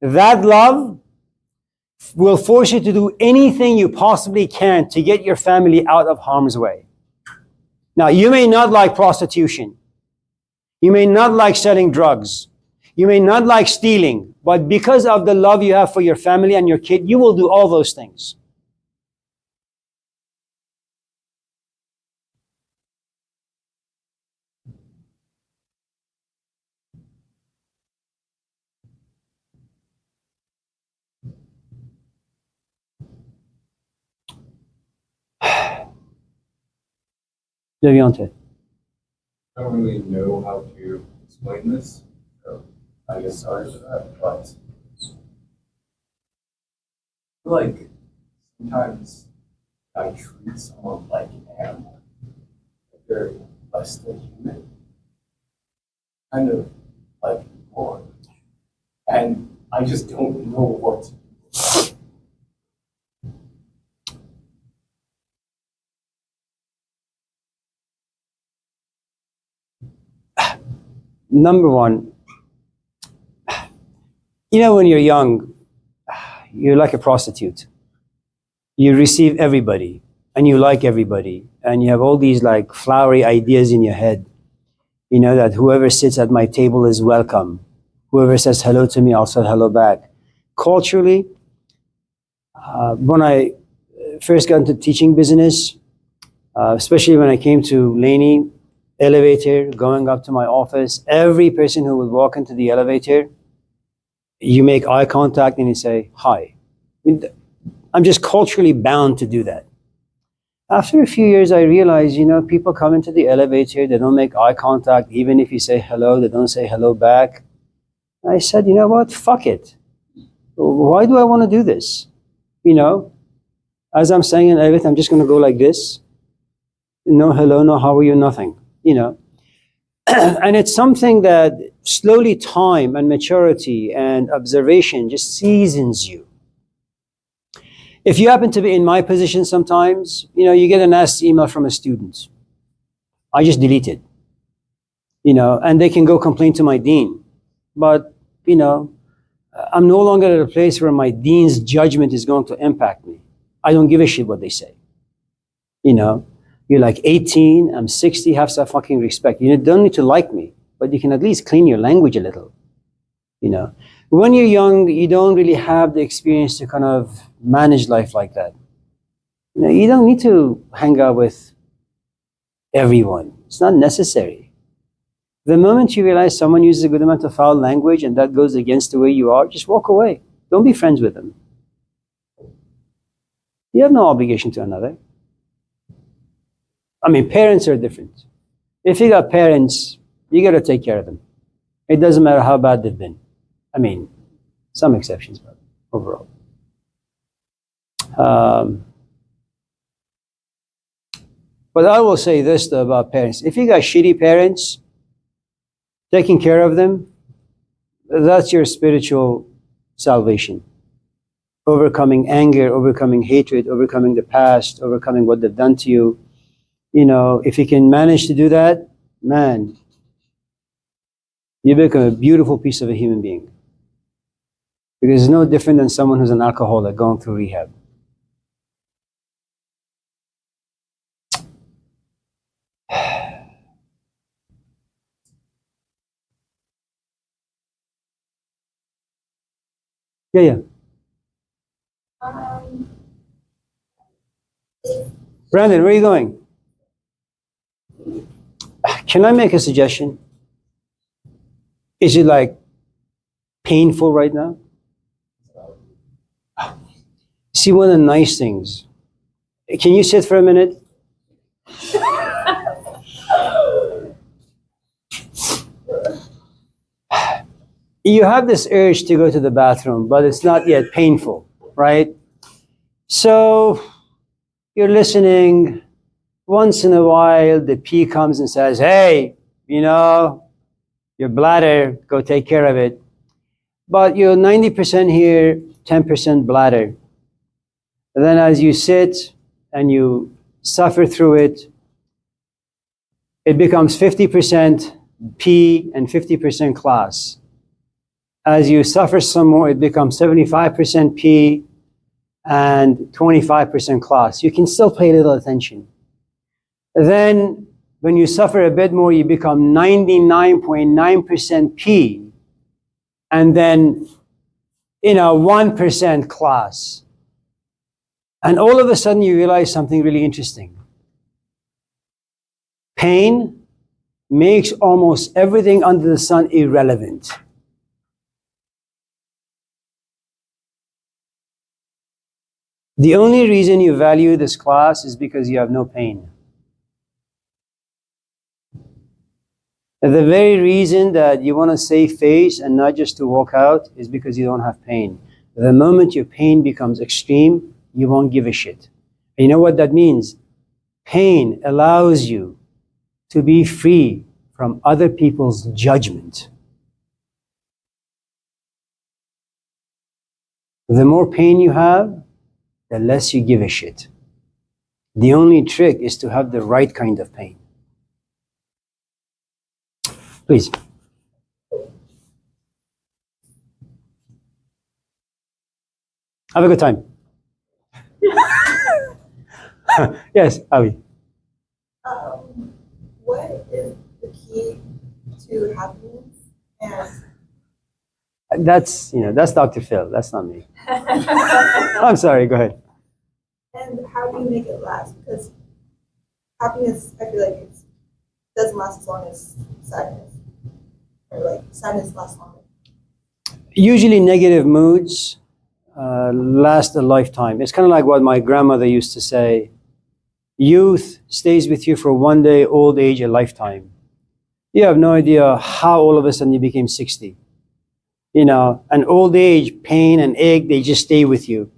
that love will force you to do anything you possibly can to get your family out of harm's way. Now, you may not like prostitution. You may not like selling drugs. You may not like stealing, but because of the love you have for your family and your kid, you will do all those things. Deviante. I don't really know how to explain this, so I guess sorry for that, but I feel like sometimes I treat someone like an animal, like they're less than human, kind of like more, and I just don't know what to do. Number one, you know, when you're young, you're like a prostitute. You receive everybody and you like everybody and you have all these like flowery ideas in your head. You know, that whoever sits at my table is welcome. Whoever says hello to me, I'll say hello back. Culturally, when I first got into teaching business, especially when I came to Laney, elevator, going up to my office, every person who would walk into the elevator, you make eye contact and you say, hi. I mean, I'm just culturally bound to do that. After a few years, I realized, you know, people come into the elevator, they don't make eye contact. Even if you say hello, they don't say hello back. I said, you know what, fuck it. Why do I want to do this? You know, as I'm saying in elevator, I'm just going to go like this. No hello, no how are you, nothing. You know, and it's something that slowly time and maturity and observation just seasons you. If you happen to be in my position sometimes, you get a nasty email from a student. I just delete it, and they can go complain to my dean. But, I'm no longer at a place where my dean's judgment is going to impact me. I don't give a shit what they say. You're like 18, I'm 60, have some fucking respect. You don't need to like me, but you can at least clean your language a little. When you're young, you don't really have the experience to kind of manage life like that. You don't need to hang out with everyone. It's not necessary. The moment you realize someone uses a good amount of foul language and that goes against the way you are, just walk away. Don't be friends with them. You have no obligation to another. I mean, parents are different. If you got parents, you got to take care of them. It doesn't matter how bad they've been. I mean, some exceptions, but overall. But I will say this though about parents. If you got shitty parents, taking care of them, that's your spiritual salvation. Overcoming anger, overcoming hatred, overcoming the past, overcoming what they've done to you. If you can manage to do that, man, you become a beautiful piece of a human being. Because it's no different than someone who's an alcoholic going through rehab. Yeah. Brandon, where are you going? Can I make a suggestion? Is it like painful right now? See, one of the nice things. Can you sit for a minute? You have this urge to go to the bathroom, but it's not yet painful, right? So you're listening. Once in a while, the pee comes and says, hey, your bladder, go take care of it. But you're 90% here, 10% bladder. And then as you sit and you suffer through it, it becomes 50% pee and 50% class. As you suffer some more, it becomes 75% pee and 25% class. You can still pay a little attention. Then, when you suffer a bit more, you become 99.9% pee, and then, 1% class. And all of a sudden, you realize something really interesting. Pain makes almost everything under the sun irrelevant. The only reason you value this class is because you have no pain. And the very reason that you want to save face and not just to walk out is because you don't have pain. The moment your pain becomes extreme, you won't give a shit. And you know what that means? Pain allows you to be free from other people's judgment. The more pain you have, the less you give a shit. The only trick is to have the right kind of pain. Please. Have a good time. Yes, Avi. What is the key to happiness? And That's Dr. Phil. That's not me. I'm sorry, go ahead. and how do you make it last? Because happiness, I feel like it doesn't last as long as sadness. Or like sadness lasts longer. Usually negative moods last a lifetime. It's kind of like what my grandmother used to say. Youth stays with you for one day, old age a lifetime. You have no idea how all of a sudden you became 60. And old age, pain and ache, they just stay with you.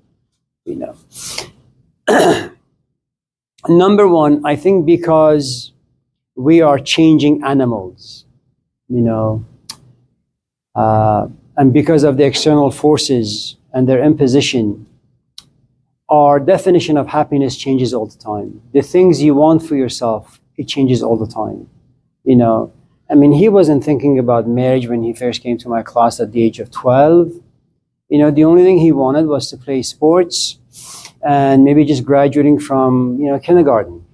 Number one, I think because we are changing animals, and because of the external forces and their imposition, our definition of happiness changes all the time. The things you want for yourself, it changes all the time. You know, I mean, he wasn't thinking about marriage when he first came to my class at the age of 12. You know, the only thing he wanted was to play sports and maybe just graduating from, kindergarten.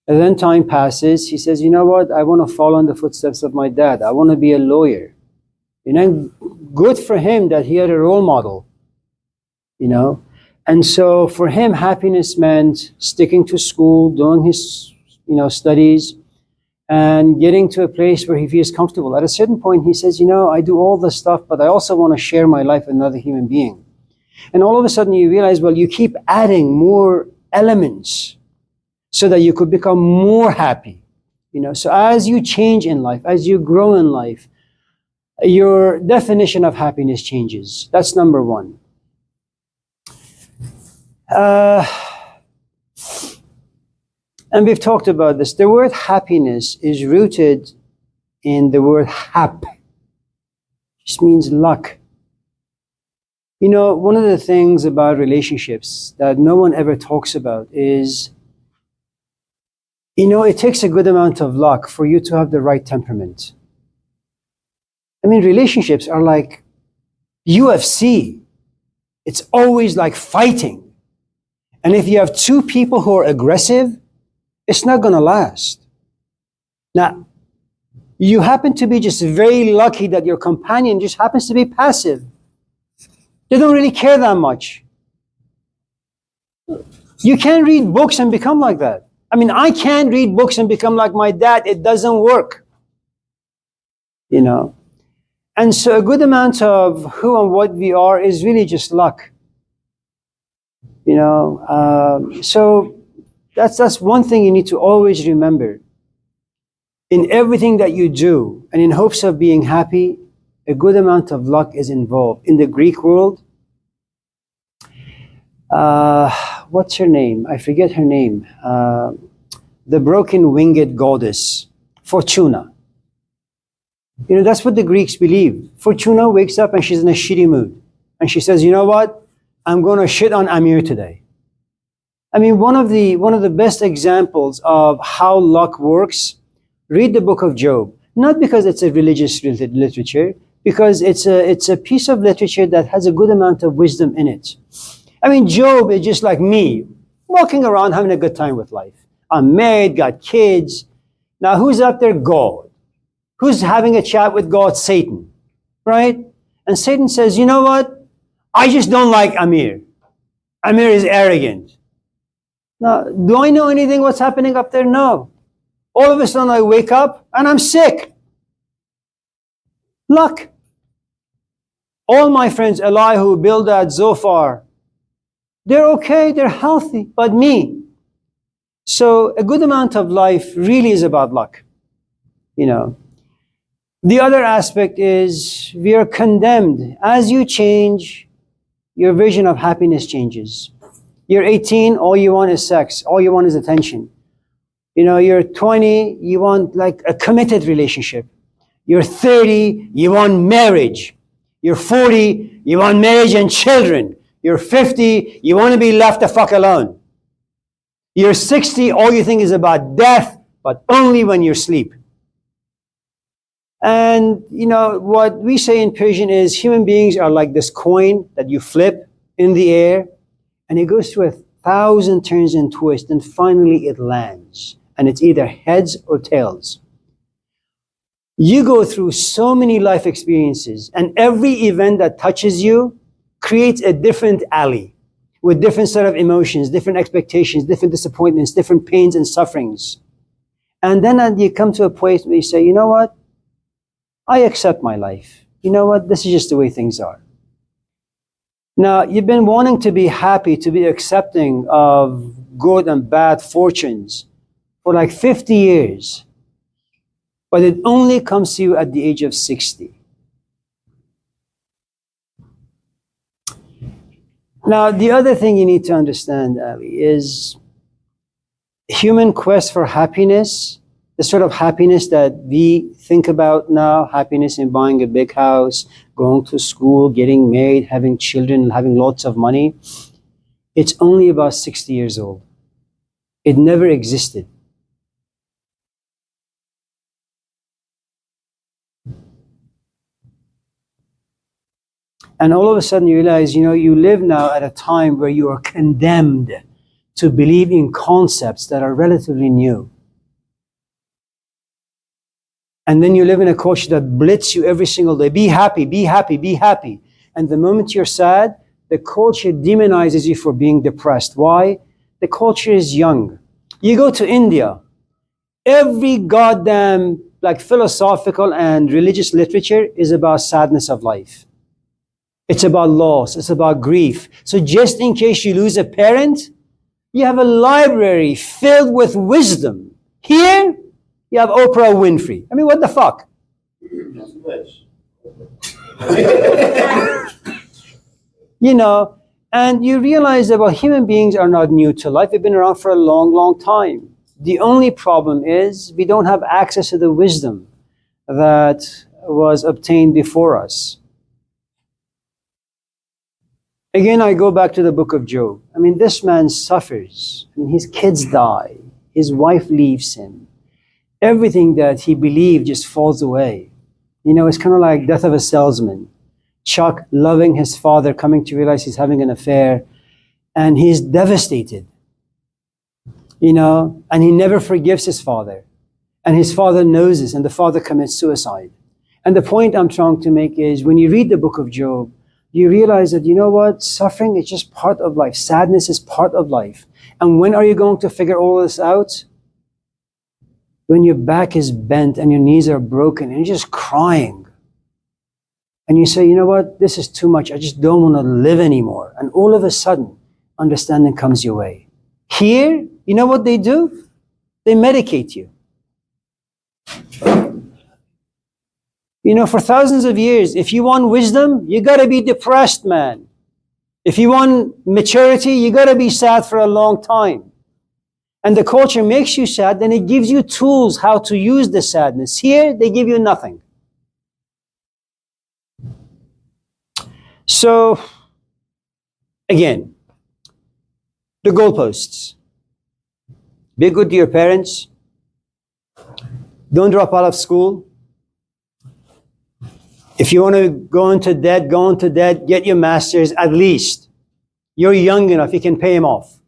And then time passes. He says, you know what? I want to follow in the footsteps of my dad. I want to be a lawyer. You know, good for him that he had a role model, you know. And so for him, happiness meant sticking to school, doing his, studies, and getting to a place where he feels comfortable. At a certain point, he says, I do all this stuff, but I also want to share my life with another human being. And all of a sudden you realize, well, you keep adding more elements so that you could become more happy. So as you change in life, as you grow in life, your definition of happiness changes. That's number one. And we've talked about this. The word happiness is rooted in the word hap. It just means luck. One of the things about relationships that no one ever talks about is, it takes a good amount of luck for you to have the right temperament. I mean, relationships are like UFC. It's always like fighting. And if you have two people who are aggressive, it's not going to last. Now, you happen to be just very lucky that your companion just happens to be passive. They don't really care that much. You can't read books and become like that. I mean, I can't read books and become like my dad. It doesn't work. And so a good amount of who and what we are is really just luck. So that's one thing you need to always remember. In everything that you do, and in hopes of being happy, a good amount of luck is involved. In the Greek world, what's her name? I forget her name. The broken-winged goddess, Fortuna. That's what the Greeks believe. Fortuna wakes up and she's in a shitty mood. And she says, you know what? I'm going to shit on Amir today. I mean, one of the best examples of how luck works, read the book of Job. Not because it's a religious literature, because it's a piece of literature that has a good amount of wisdom in it. I mean, Job is just like me, walking around having a good time with life. I'm married, got kids. Now, who's up there? God. Who's having a chat with God? Satan, right? And Satan says, you know what? I just don't like Amir. Amir is arrogant. Now, do I know anything what's happening up there? No. All of a sudden I wake up and I'm sick. Luck. All my friends, Elihu, Bildad, Zophar, they're okay, they're healthy, but me. So a good amount of life really is about luck. The other aspect is we are condemned. As you change, your vision of happiness changes. You're 18, all you want is sex. All you want is attention. You're 20, you want like a committed relationship. You're 30, you want marriage. You're 40, you want marriage and children. You're 50, you want to be left the fuck alone. You're 60, all you think is about death, but only when you sleep. And, what we say in Persian is human beings are like this coin that you flip in the air, and it goes through 1,000 turns and twists, and finally it lands. And it's either heads or tails. You go through so many life experiences, and every event that touches you creates a different alley with different set of emotions, different expectations, different disappointments, different pains and sufferings. And then you come to a place where you say, you know what? I accept my life. You know what? This is just the way things are. Now, you've been wanting to be happy, to be accepting of good and bad fortunes for like 50 years. But it only comes to you at the age of 60. Now, the other thing you need to understand, Ali, is human quest for happiness, the sort of happiness that we think about now, happiness in buying a big house, going to school, getting married, having children, having lots of money. It's only about 60 years old. It never existed. And all of a sudden you realize, you live now at a time where you are condemned to believe in concepts that are relatively new. And then you live in a culture that blitz you every single day. Be happy, be happy, be happy. And the moment you're sad, the culture demonizes you for being depressed. Why? The culture is young. You go to India, every goddamn philosophical and religious literature is about sadness of life. It's about loss. It's about grief. So just in case you lose a parent, you have a library filled with wisdom. Here, you have Oprah Winfrey. I mean, what the fuck? And you realize that, well, human beings are not new to life. They've been around for a long, long time. The only problem is we don't have access to the wisdom that was obtained before us. Again, I go back to the book of Job. I mean, this man suffers. I mean, his kids die. His wife leaves him. Everything that he believed just falls away. It's kind of like death of a salesman. Chuck loving his father, coming to realize he's having an affair, and he's devastated. And he never forgives his father. And his father knows this, and the father commits suicide. And the point I'm trying to make is, when you read the book of Job, you realize that, suffering is just part of life. Sadness is part of life. And when are you going to figure all this out? When your back is bent and your knees are broken and you're just crying. And you say, this is too much. I just don't want to live anymore. And all of a sudden, understanding comes your way. Here, you know what they do? They medicate you. For thousands of years, if you want wisdom, you got to be depressed, man. If you want maturity, you got to be sad for a long time. And the culture makes you sad, then it gives you tools how to use the sadness. Here, they give you nothing. So, again, the goalposts. Be good to your parents. Don't drop out of school. If you want to go into debt, get your master's at least. You're young enough, you can pay them off.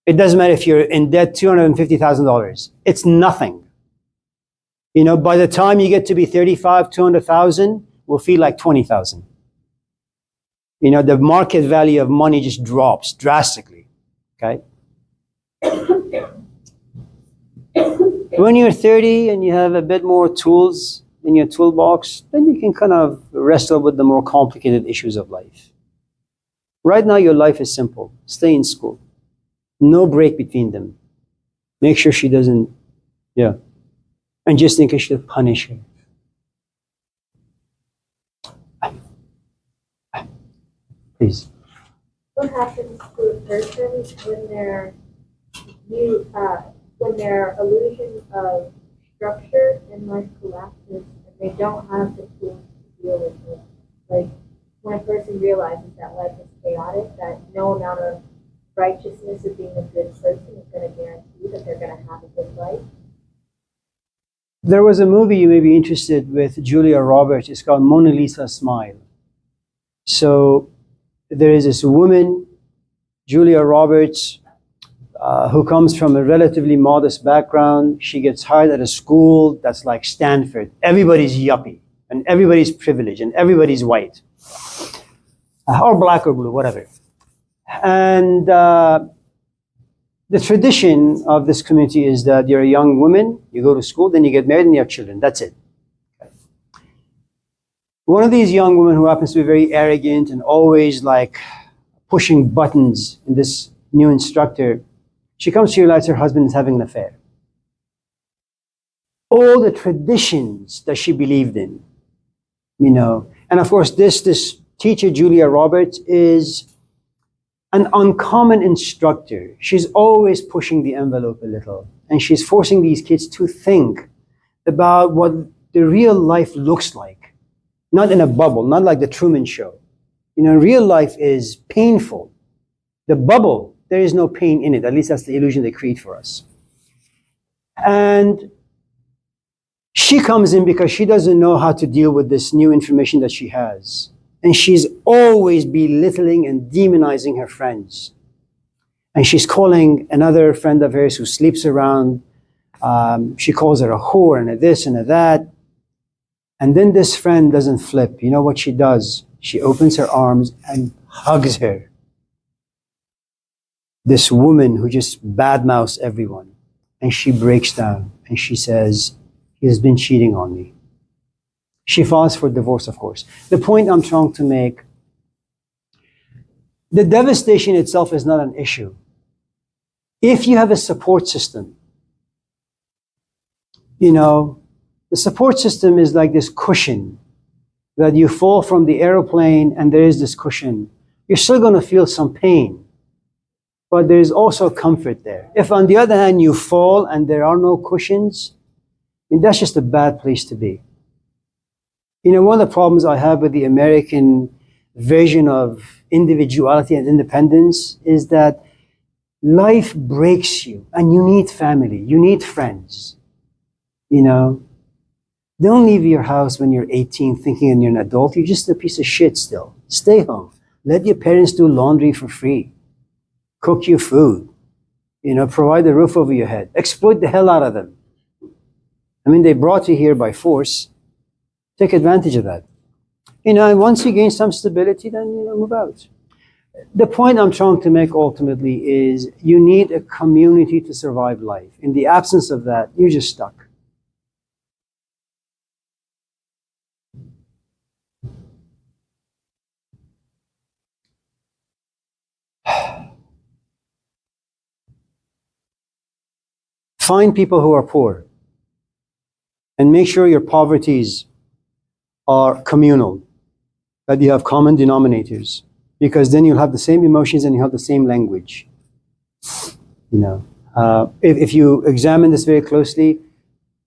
It doesn't matter if you're in debt $250,000. It's nothing. By the time you get to be 35, 200,000 will feel like 20,000. The market value of money just drops drastically. Okay? When you're 30 and you have a bit more tools in your toolbox, then you can kind of wrestle with the more complicated issues of life. Right now, your life is simple. Stay in school. No break between them. Make sure she doesn't, and just in case she'll punish her. Please. What happens to a person when their illusion of structure in life collapses and they don't have the tools to deal with it? Like when a person realizes that life is chaotic, that no amount of righteousness of being a good person is going to guarantee that they're going to have a good life. There was a movie you may be interested with Julia Roberts. It's called Mona Lisa Smile. So there is this woman, Julia Roberts, who comes from a relatively modest background. She gets hired at a school that's like Stanford. Everybody's yuppie, and everybody's privileged, and everybody's white, or black or blue, whatever. And the tradition of this community is that you're a young woman, you go to school, then you get married and you have children. That's it. Okay. One of these young women who happens to be very arrogant and always like pushing buttons in this new instructor, she comes to realize her husband is having an affair. All the traditions that she believed in, and of course this teacher, Julia Roberts, is an uncommon instructor. She's always pushing the envelope a little, and she's forcing these kids to think about what the real life looks like. Not in a bubble, not like the Truman Show. Real life is painful. The bubble, there is no pain in it. At least that's the illusion they create for us. And she comes in because she doesn't know how to deal with this new information that she has. And she's always belittling and demonizing her friends. And she's calling another friend of hers who sleeps around. She calls her a whore and a this and a that. And then this friend doesn't flip. You know what she does? She opens her arms and hugs her. This woman who just badmouths everyone. And she breaks down and she says, he has been cheating on me. She files for divorce, of course. The point I'm trying to make, the devastation itself is not an issue. If you have a support system, you know, the support system is like this cushion that you fall from the airplane and there is this cushion. You're still going to feel some pain, but there's also comfort there. If on the other hand you fall and there are no cushions, I mean, that's just a bad place to be. You know, one of the problems I have with the American version of individuality and independence is that life breaks you and you need family, you need friends. You know, don't leave your house when you're 18 thinking you're an adult. You're just a piece of shit still. Stay home. Let your parents do laundry for free. Cook your food. You know, provide a roof over your head. Exploit the hell out of them. I mean, they brought you here by force. Take advantage of that. You know, and once you gain some stability, then, you know, move out. The point I'm trying to make ultimately is you need a community to survive life. In the absence of that, you're just stuck. Find people who are poor and make sure your poverties are communal, that you have common denominators, because then you'll have the same emotions and you have the same language. You know, if you examine this very closely,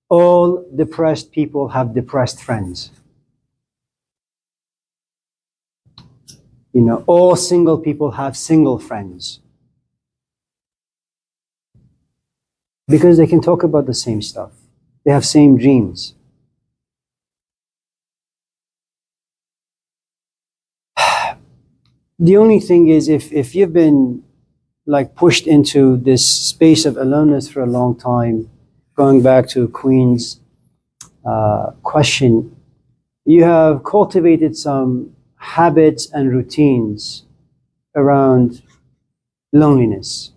all depressed people have depressed friends. You know, all single people have single friends. Because they can talk about the same stuff. They have same dreams. The only thing is if you've been like pushed into this space of aloneness for a long time, going back to Queen's question, you have cultivated some habits and routines around loneliness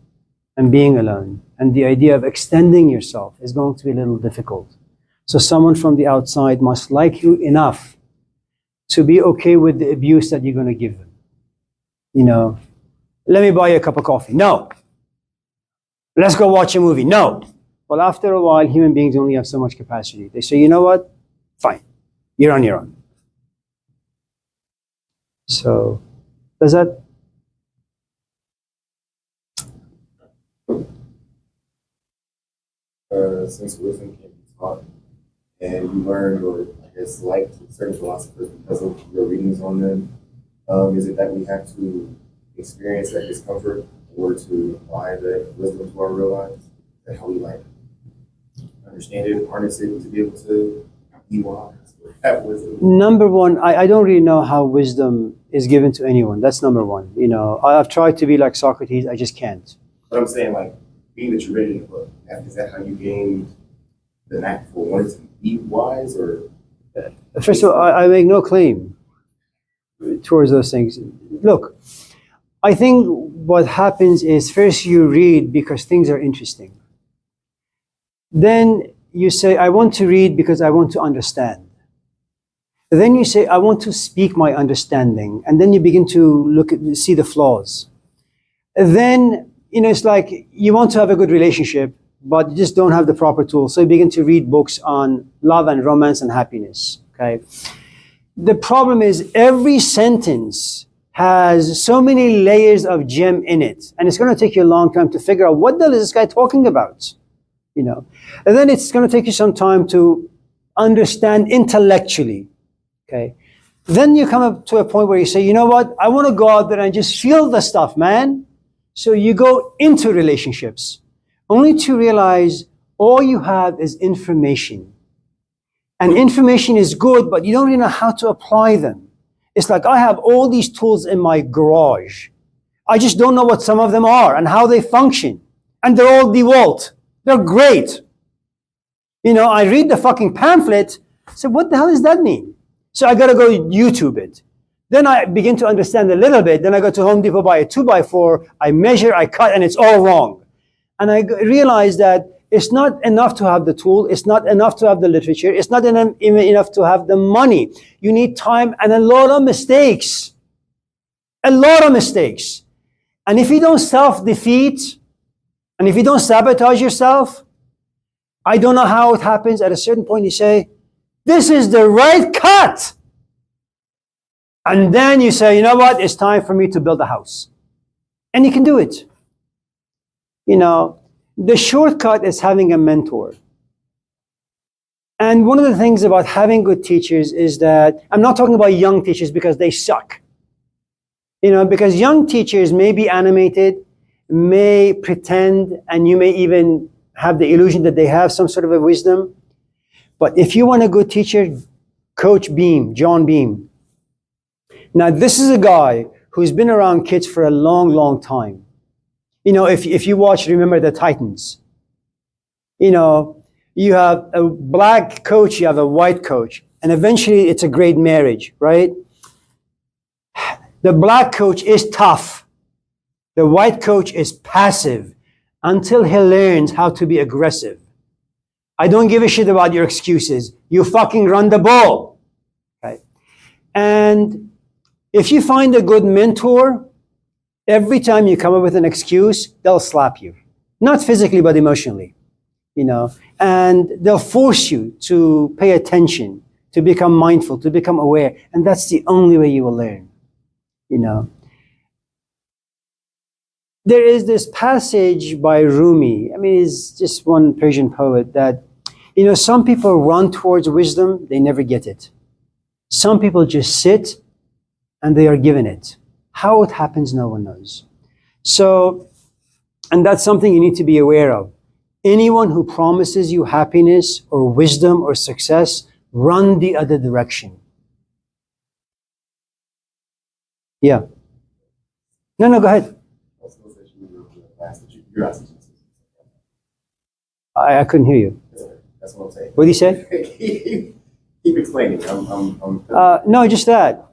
and being alone. And the idea of extending yourself is going to be a little difficult. So someone from the outside must like you enough to be okay with the abuse that you're going to give them. You know, let me buy you a cup of coffee. No. Let's go watch a movie. No. Well, after a while, human beings only have so much capacity. They say, you know what? Fine. You're on your own. So, does that? Since wisdom can be taught, and you learned or I guess liked certain philosophers because of your readings on them, is it that we have to experience that discomfort in order to apply that wisdom to our real lives? That how we like understand it, harness it to be able to be wise or have wisdom? Number one, I don't really know how wisdom is given to anyone. That's number one. You know, I've tried to be like Socrates, I just can't. But I'm saying, like, being that you read it in the book, is that how you gained the knack for wanting to be wise, or? First of all, I make no claim towards those things. Look, I think what happens is first you read because things are interesting. Then you say, I want to read because I want to understand. Then you say, I want to speak my understanding. And then you begin to see the flaws. Then, you know, it's like you want to have a good relationship, but you just don't have the proper tools. So you begin to read books on love and romance and happiness, okay? The problem is every sentence has so many layers of gem in it, and it's going to take you a long time to figure out what the hell is this guy talking about, you know? And then it's going to take you some time to understand intellectually, okay? Then you come up to a point where you say, you know what? I want to go out there and just feel the stuff, man. So you go into relationships only to realize all you have is information. And information is good, but you don't really know how to apply them. It's like I have all these tools in my garage. I just don't know what some of them are and how they function. And they're all DeWalt. They're great. You know, I read the fucking pamphlet. So what the hell does that mean? So I gotta go YouTube it. Then I begin to understand a little bit. Then I go to Home Depot, buy a 2x4. I measure, I cut, and it's all wrong. And I realize that it's not enough to have the tool. It's not enough to have the literature. It's not even enough to have the money. You need time and a lot of mistakes. A lot of mistakes. And if you don't self-defeat, and if you don't sabotage yourself, I don't know how it happens. At a certain point, you say, this is the right cut. And then you say, you know what? It's time for me to build a house. And you can do it. You know, the shortcut is having a mentor. And one of the things about having good teachers is that, I'm not talking about young teachers because they suck. You know, because young teachers may be animated, may pretend, and you may even have the illusion that they have some sort of a wisdom. But if you want a good teacher, Coach Beam, John Beam. Now, this is a guy who's been around kids for a long, long time. You know, if you watch, remember the Titans. You know, you have a black coach, you have a white coach, and eventually it's a great marriage, right? The black coach is tough. The white coach is passive until he learns how to be aggressive. I don't give a shit about your excuses. You fucking run the ball. Right? And if you find a good mentor, every time you come up with an excuse, they'll slap you. Not physically, but emotionally. You know, and they'll force you to pay attention, to become mindful, to become aware. And that's the only way you will learn. You know. There is this passage by Rumi. I mean, it's just one Persian poet that, you know, some people run towards wisdom, they never get it. Some people just sit and they are given it. How it happens, no one knows. So, and that's something you need to be aware of. Anyone who promises you happiness or wisdom or success, run the other direction. Yeah. No, go ahead. I couldn't hear you. That's what I'm saying. What did you say? Keep explaining. I'm No, just that.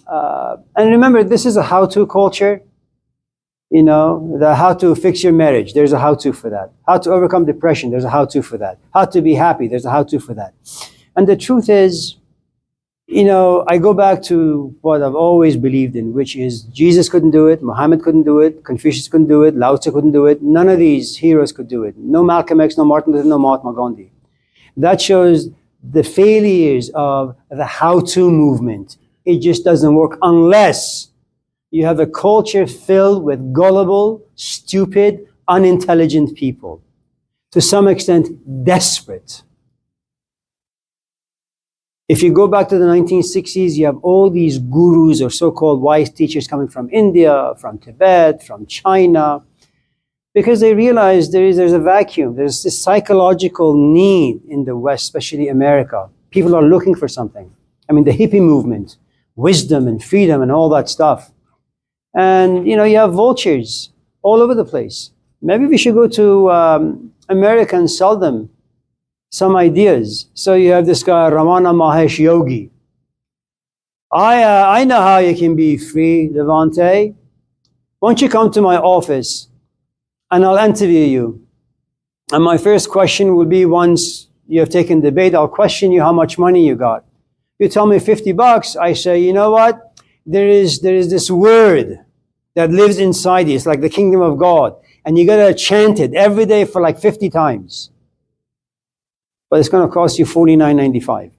And remember, this is a how-to culture. You know, the how to fix your marriage, there's a how-to for that. How to overcome depression, there's a how-to for that. How to be happy, there's a how-to for that. And the truth is, you know, I go back to what I've always believed in, which is Jesus couldn't do it, Muhammad couldn't do it, Confucius couldn't do it, Lao Tzu couldn't do it. None of these heroes could do it. No Malcolm X, no Martin Luther, no Mahatma Gandhi. That shows the failures of the how-to movement. It just doesn't work unless you have a culture filled with gullible, stupid, unintelligent people. To some extent, desperate. If you go back to the 1960s, you have all these gurus or so-called wise teachers coming from India, from Tibet, from China, because they realize there's a vacuum. There's this psychological need in the West, especially America. People are looking for something. I mean, the hippie movement, wisdom and freedom and all that stuff. And, you know, you have vultures all over the place. Maybe we should go to America and sell them some ideas. So you have this guy, Ramana Mahesh Yogi. I know how you can be free, Devante. Why don't you come to my office and I'll interview you. And my first question will be, once you have taken the bait, I'll question you how much money you got. You tell me $50, I say, you know what? There is this word that lives inside you. It's like the kingdom of God. And you gotta chant it every day for like 50 times. But it's gonna cost you $49.95.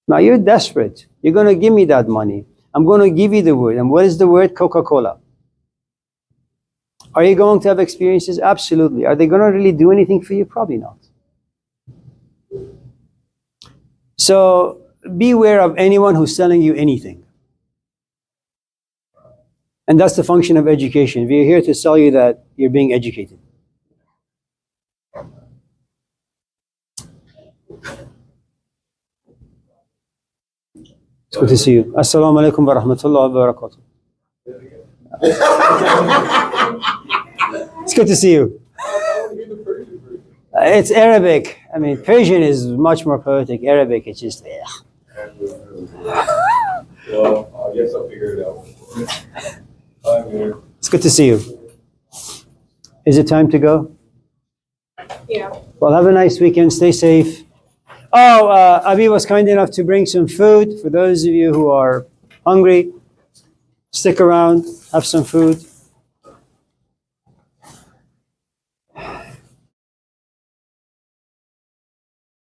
Now you're desperate. You're gonna give me that money. I'm gonna give you the word. And what is the word? Coca-Cola. Are you going to have experiences? Absolutely. Are they gonna really do anything for you? Probably not. So beware of anyone who's selling you anything. And that's the function of education. We're here to tell you that you're being educated. It's good to see you. Assalamu alaikum wa rahmatullahi wa barakatuh. It's good to see you. It's Arabic. I mean, Persian is much more poetic. Arabic, it's just, Well, I guess I'll figure it out. Bye, Amir. It's good to see you. Is it time to go? Yeah. Well, have a nice weekend. Stay safe. Oh, Abi was kind enough to bring some food for those of you who are hungry. Stick around, have some food.